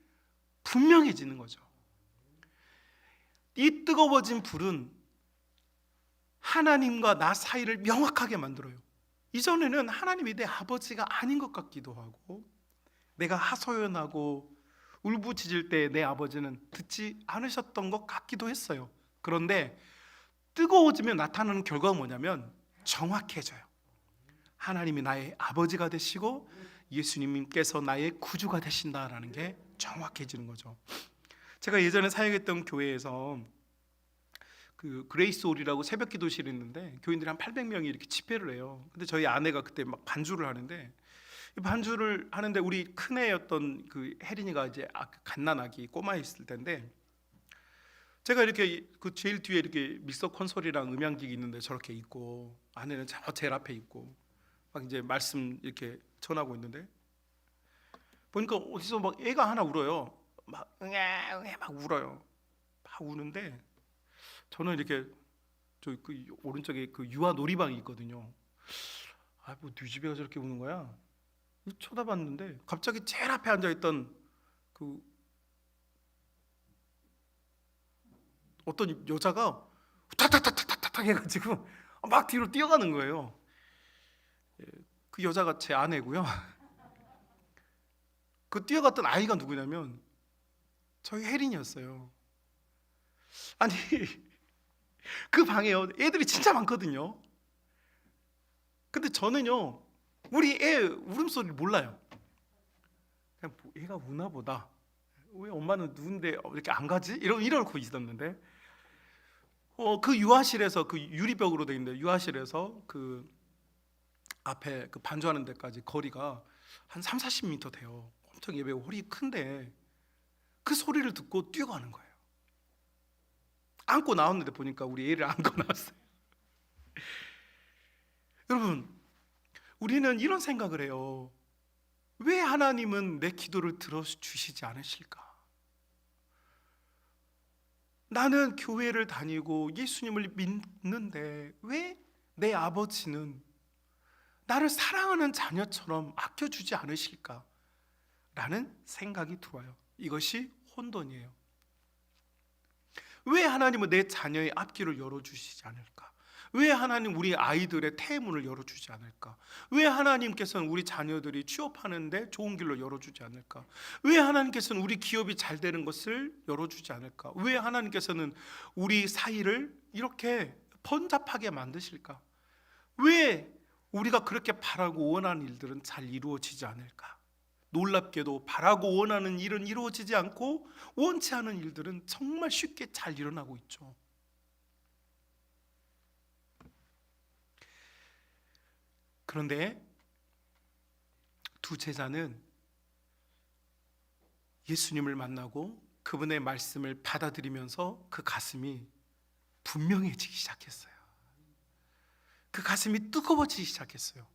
분명해지는 거죠. 이 뜨거워진 불은 하나님과 나 사이를 명확하게 만들어요. 이전에는 하나님이 내 아버지가 아닌 것 같기도 하고, 내가 하소연하고 울부짖을 때 내 아버지는 듣지 않으셨던 것 같기도 했어요. 그런데 뜨거워지면 나타나는 결과가 뭐냐면 정확해져요. 하나님이 나의 아버지가 되시고 예수님께서 나의 구주가 되신다라는 게 정확해지는 거죠. 제가 예전에 사역했던 교회에서 그 그레이스 홀이라고 새벽 기도실이 있는데 교인들이 한 800명이 이렇게 집회를 해요. 근데 저희 아내가 그때 막 반주를 하는데, 우리 큰애였던 그 혜린이가 이제 갓난아기 꼬마 있을 텐데, 제가 이렇게 그 제일 뒤에 이렇게 믹서 콘솔이랑 음향기기 있는데 저렇게 있고, 아내는 제일 앞에 있고 막 이제 말씀 이렇게 전하고 있는데, 보니까 어디서 막 애가 하나 울어요. 막 응애 막 울어요. 막 우는데 저는 이렇게 저 그 오른쪽에 그 유아 놀이방이 있거든요. 뭐 네 집애가 저렇게 우는 거야? 쳐다봤는데 갑자기 제일 앞에 앉아 있던 그 어떤 여자가 탁탁탁탁탁탁 해가지고 막 뒤로 뛰어가는 거예요. 그 여자가 제 아내고요. 그 뛰어갔던 아이가 누구냐면 저희 혜린이었어요. 아니 그 방에요 애들이 진짜 많거든요. 근데 저는요 우리 애 울음소리를 몰라요. 그냥 애가 우나 보다, 왜 엄마는 누군데 이렇게 안 가지? 이러고 있었는데, 그 유아실에서, 그 유리벽으로 돼 있는데 유아실에서 그 앞에 그 반주하는 데까지 거리가 한 30-40m 돼요. 엄청 예배고 홀이 큰데 그 소리를 듣고 뛰어가는 거예요. 안고 나왔는데 보니까 우리 애를 안고 나왔어요. 여러분, 우리는 이런 생각을 해요. 왜 하나님은 내 기도를 들어주시지 않으실까? 나는 교회를 다니고 예수님을 믿는데 왜 내 아버지는 나를 사랑하는 자녀처럼 아껴주지 않으실까? 라는 생각이 들어요. 이것이 혼돈이에요. 왜 하나님은 내 자녀의 앞길을 열어주시지 않을까? 왜 하나님 우리 아이들의 태문을 열어주지 않을까? 왜 하나님께서는 우리 자녀들이 취업하는데 좋은 길로 열어주지 않을까? 왜 하나님께서는 우리 기업이 잘 되는 것을 열어주지 않을까? 왜 하나님께서는 우리 사이를 이렇게 번잡하게 만드실까? 왜 우리가 그렇게 바라고 원하는 일들은 잘 이루어지지 않을까? 놀랍게도 바라고 원하는 일은 이루어지지 않고 원치 않은 일들은 정말 쉽게 잘 일어나고 있죠. 그런데 두 제자는 예수님을 만나고 그분의 말씀을 받아들이면서 그 가슴이 분명해지기 시작했어요. 그 가슴이 뜨거워지기 시작했어요.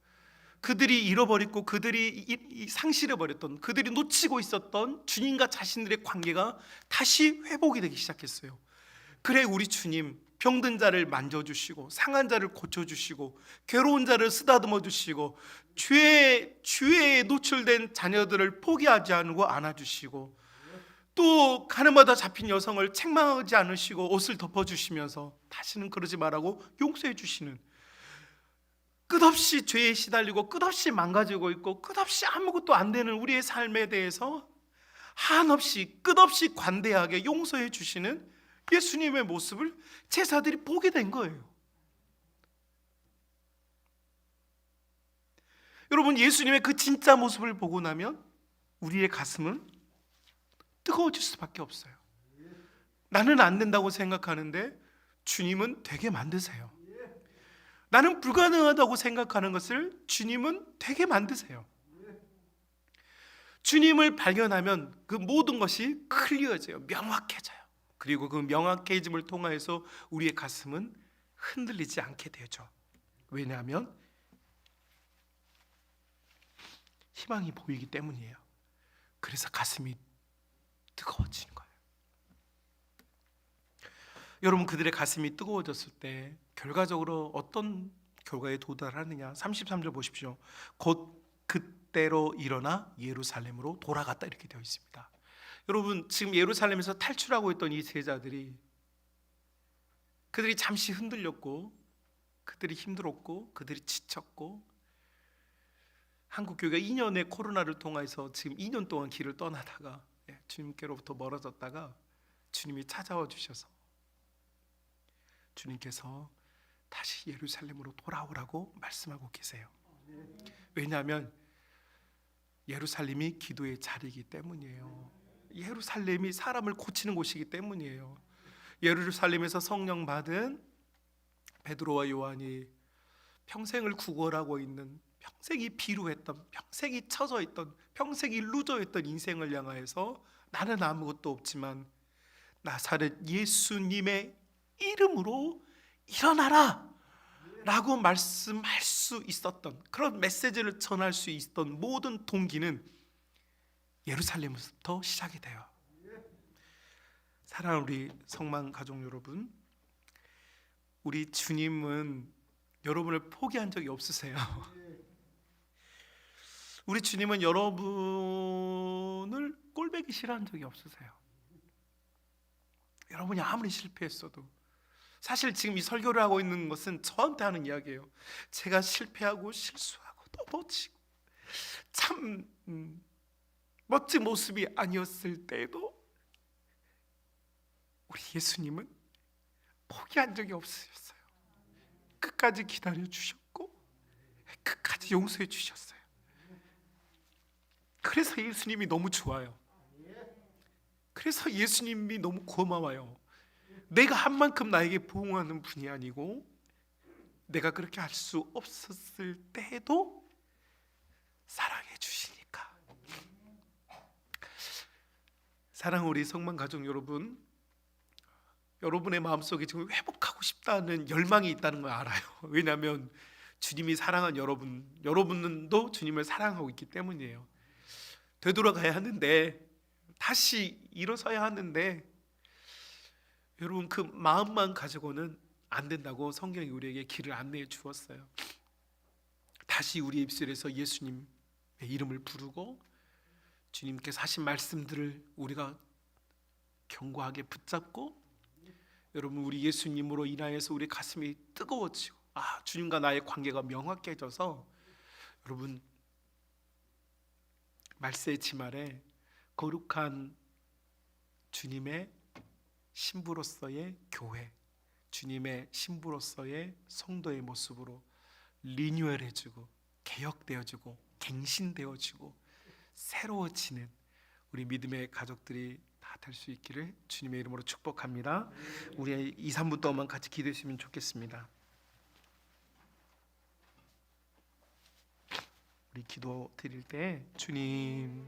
그들이 잃어버리고 그들이 상실해버렸던, 그들이 놓치고 있었던 주님과 자신들의 관계가 다시 회복이 되기 시작했어요. 그래, 우리 주님 병든 자를 만져주시고 상한 자를 고쳐주시고 괴로운 자를 쓰다듬어 주시고 죄에 노출된 자녀들을 포기하지 않고 안아주시고 또 가늠하다 잡힌 여성을 책망하지 않으시고 옷을 덮어주시면서 다시는 그러지 말라고 용서해 주시는, 끝없이 죄에 시달리고 끝없이 망가지고 있고 끝없이 아무것도 안 되는 우리의 삶에 대해서 한없이 끝없이 관대하게 용서해 주시는 예수님의 모습을 제자들이 보게 된 거예요. 여러분, 예수님의 그 진짜 모습을 보고 나면 우리의 가슴은 뜨거워질 수밖에 없어요. 나는 안 된다고 생각하는데 주님은 되게 만드세요. 나는 불가능하다고 생각하는 것을 주님은 되게 만드세요. 주님을 발견하면 그 모든 것이 클리어져요. 명확해져요. 그리고 그 명확해짐을 통해서 우리의 가슴은 흔들리지 않게 되죠. 왜냐하면 희망이 보이기 때문이에요. 그래서 가슴이 뜨거워지는 거예요. 여러분, 그들의 가슴이 뜨거워졌을 때 결과적으로 어떤 결과에 도달하느냐? 33절 보십시오. 곧 그때로 일어나 예루살렘으로 돌아갔다, 이렇게 되어 있습니다. 여러분, 지금 예루살렘에서 탈출하고 있던 이 제자들이, 그들이 잠시 흔들렸고 그들이 힘들었고 그들이 지쳤고, 한국교회가 2년의 코로나를 통해서 지금 2년 동안 길을 떠나다가 주님께로부터 멀어졌다가 주님이 찾아와 주셔서 주님께서 다시 예루살렘으로 돌아오라고 말씀하고 계세요. 왜냐하면 예루살렘이 기도의 자리이기 때문이에요. 예루살렘이 사람을 고치는 곳이기 때문이에요. 예루살렘에서 성령 받은 베드로와 요한이 평생을 구걸하고 있는, 평생이 비루했던, 평생이 처져 있던, 평생이 루저였던 인생을 향하여서 나는 아무것도 없지만 나사렛 예수님의 이름으로 일어나라 라고 말씀할 수 있었던, 그런 메시지를 전할 수 있었던 모든 동기는 예루살렘부터 시작이 돼요. 사랑하는 우리 성만 가족 여러분, 우리 주님은 여러분을 포기한 적이 없으세요. 우리 주님은 여러분을 꼴보기 싫어한 적이 없으세요. 여러분이 아무리 실패했어도, 사실 지금 이 설교를 하고 있는 것은 저한테 하는 이야기예요. 제가 실패하고 실수하고 넘어지고 참 멋진 모습이 아니었을 때에도 우리 예수님은 포기한 적이 없으셨어요. 끝까지 기다려 주셨고 끝까지 용서해 주셨어요. 그래서 예수님이 너무 좋아요. 그래서 예수님이 너무 고마워요. 내가 한 만큼 나에게 보응하는 분이 아니고 내가 그렇게 할 수 없었을 때도 사랑해 주시니까. 사랑하는 우리 성만 가족 여러분, 여러분의 마음속에 지금 회복하고 싶다는 열망이 있다는 걸 알아요. 왜냐하면 주님이 사랑한 여러분도 주님을 사랑하고 있기 때문이에요. 되돌아가야 하는데, 다시 일어서야 하는데, 여러분 그 마음만 가지고는 안 된다고 성경이 우리에게 길을 안내해 주었어요. 다시 우리 입술에서 예수님의 이름을 부르고 주님께서 하신 말씀들을 우리가 견고하게 붙잡고, 여러분 우리 예수님으로 인하여서 우리 가슴이 뜨거워지고, 주님과 나의 관계가 명확해져서, 여러분 말세 지말에 거룩한 주님의 신부로서의 교회, 주님의 신부로서의 성도의 모습으로 리뉴얼해지고 개혁되어지고 갱신되어지고 새로워지는 우리 믿음의 가족들이 다 될 수 있기를 주님의 이름으로 축복합니다. 우리 2, 3분 동안 같이 기도했으면 좋겠습니다. 우리 기도 드릴 때 주님,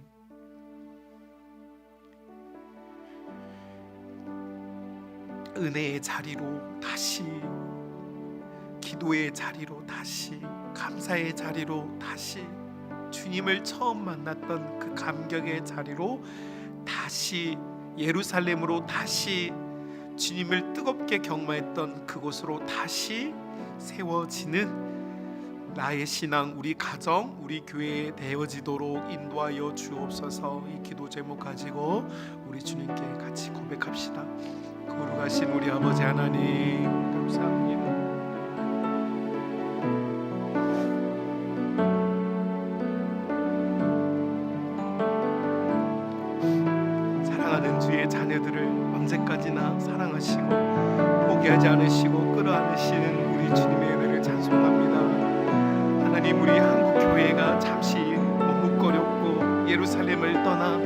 은혜의 자리로 다시, 기도의 자리로 다시, 감사의 자리로 다시, 주님을 처음 만났던 그 감격의 자리로 다시, 예루살렘으로 다시, 주님을 뜨겁게 경험했던 그곳으로 다시 세워지는 나의 신앙, 우리 가정, 우리 교회에 되어지도록 인도하여 주옵소서. 이 기도 제목 가지고 우리 주님께 같이 고백합시다. 거룩하신 우리 아버지 하나님, 감사합니다. 사랑하는 주의 자녀들을 언제까지나 사랑하시고 포기하지 않으시고 끌어안으시는 우리 주님의 은혜를 찬송합니다. 하나님, 우리 한국 교회가 잠시 머뭇거렸고 예루살렘을 떠나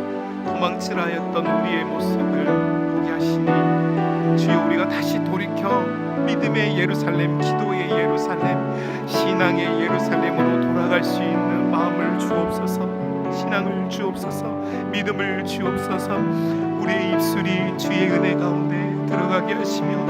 도망치라 했던 우리의 모습을 포기하시니 주여, 우리가 다시 돌이켜 믿음의 예루살렘, 기도의 예루살렘, 신앙의 예루살렘으로 돌아갈 수 있는 마음을 주옵소서. 신앙을 주옵소서. 믿음을 주옵소서. 우리의 입술이 주의 은혜 가운데 들어가게 하시며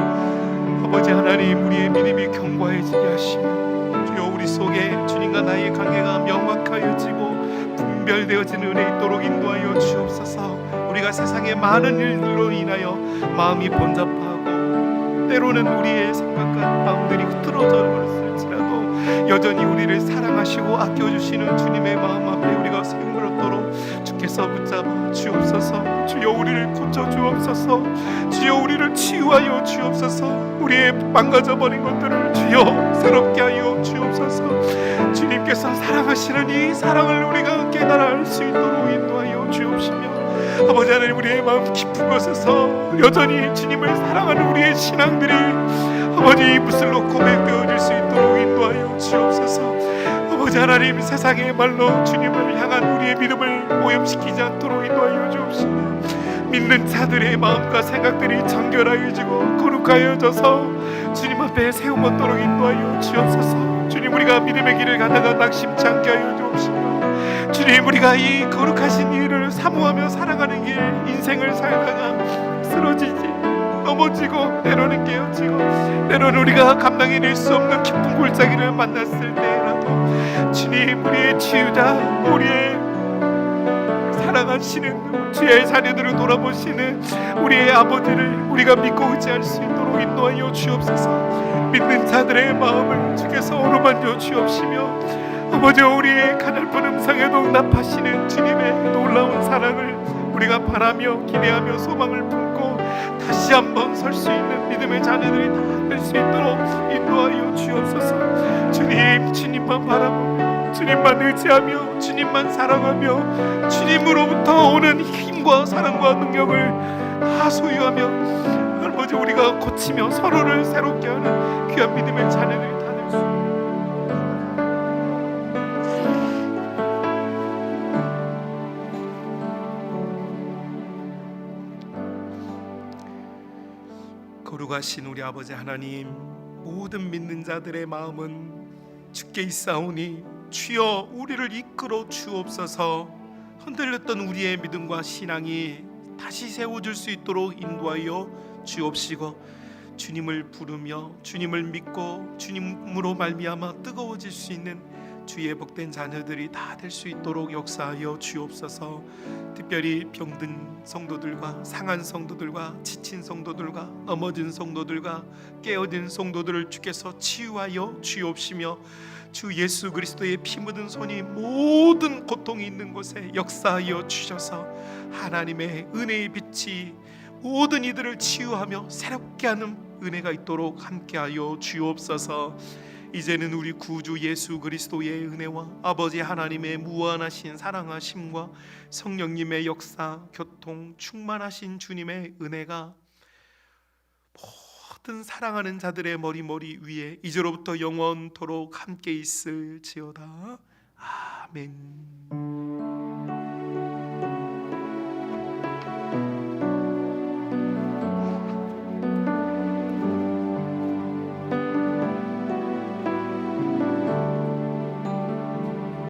아버지 하나님, 우리의 믿음이 견고해지게 하시며 주여, 우리 속에 주님과 나의 관계가 명확하여지고 분별되어지는 은혜 있도록 인도하여 주옵소서. 우리가 세상의 많은 일들로 인하여 마음이 번잡하고 때로는 우리의 생각과 마음들이 흐트러져 버렸을지라도 여전히 우리를 사랑하시고 아껴주시는 주님의 마음 앞에 우리가 세우도록 주께서 붙잡아 주옵소서. 주여, 우리를 고쳐 주옵소서. 주여, 우리를 치유하여 주옵소서. 우리의 망가져버린 것들을 주여 새롭게 하여 주옵소서. 주님께서 사랑하시는 이 사랑을 우리가 깨달아 알 수 있도록 인도하여 주옵시며 아버지 하나님, 우리의 마음 깊은 곳에서 여전히 주님을 사랑하는 우리의 신앙들이 아버지 이붓을로 고백되어질 수 있도록 인도하여 주옵소서. 아버지 하나님, 세상의 말로 주님을 향한 우리의 믿음을 오염시키지 않도록 인도하여 주옵시며 믿는 자들의 마음과 생각들이 정결하여지고 거룩하여져서 주님 앞에 세움받도록 인도하여 주옵소서. 주님, 우리가 믿음의 길을 가다가 낙심치 않게 하여 주옵시며 주님, 우리가 이 거룩하신 일을 사모하며 살아가는 길, 인생을 살다가 쓰러지지, 넘어지고 때로는 깨어지고 때로는 우리가 감당해낼 수 없는 깊은 골짜기를 만났을 때라도 주님, 우리의 치유자, 우리의 사랑하시는 주의 자녀들을 돌아보시는 우리의 아버지를 우리가 믿고 의지할 수 있도록 인도하여 주옵소서. 믿는 자들의 마음을 주께서 어루만져 주옵시며 아버지, 우리의 가냘픈 음성에도 응답하시는 주님의 놀라운 사랑을 우리가 바라며 기대하며 소망을 품고 다시 한번 설 수 있는 믿음의 자녀들이 다 될 수 있도록 인도하여 주옵소서. 주님, 주님만 바라보며 주님만 의지하며 주님만 사랑하며 주님으로부터 오는 힘과 사랑과 능력을 다 소유하며 아버지, 우리가 고치며 서로를 새롭게 하는 귀한 믿음의 자녀들이 다 될 수 있도록 거룩하신 우리 아버지 하나님, 모든 믿는 자들의 마음은 주께 있사오니 주여, 우리를 이끌어 주옵소서. 흔들렸던 우리의 믿음과 신앙이 다시 세워질 수 있도록 인도하여 주옵시고 주님을 부르며 주님을 믿고 주님으로 말미암아 뜨거워질 수 있는 주의 복된 자녀들이 다 될 수 있도록 역사하여 주옵소서. 특별히 병든 성도들과 상한 성도들과 지친 성도들과 넘어진 성도들과 깨어진 성도들을 주께서 치유하여 주옵시며 주 예수 그리스도의 피 묻은 손이 모든 고통이 있는 곳에 역사하여 주셔서 하나님의 은혜의 빛이 모든 이들을 치유하며 새롭게 하는 은혜가 있도록 함께하여 주옵소서. 이제는 우리 구주 예수 그리스도의 은혜와 아버지 하나님의 무한하신 사랑하심과 성령님의 역사, 교통, 충만하신 주님의 은혜가 모든 사랑하는 자들의 머리 위에 이제로부터 영원토록 함께 있을지어다. 아멘.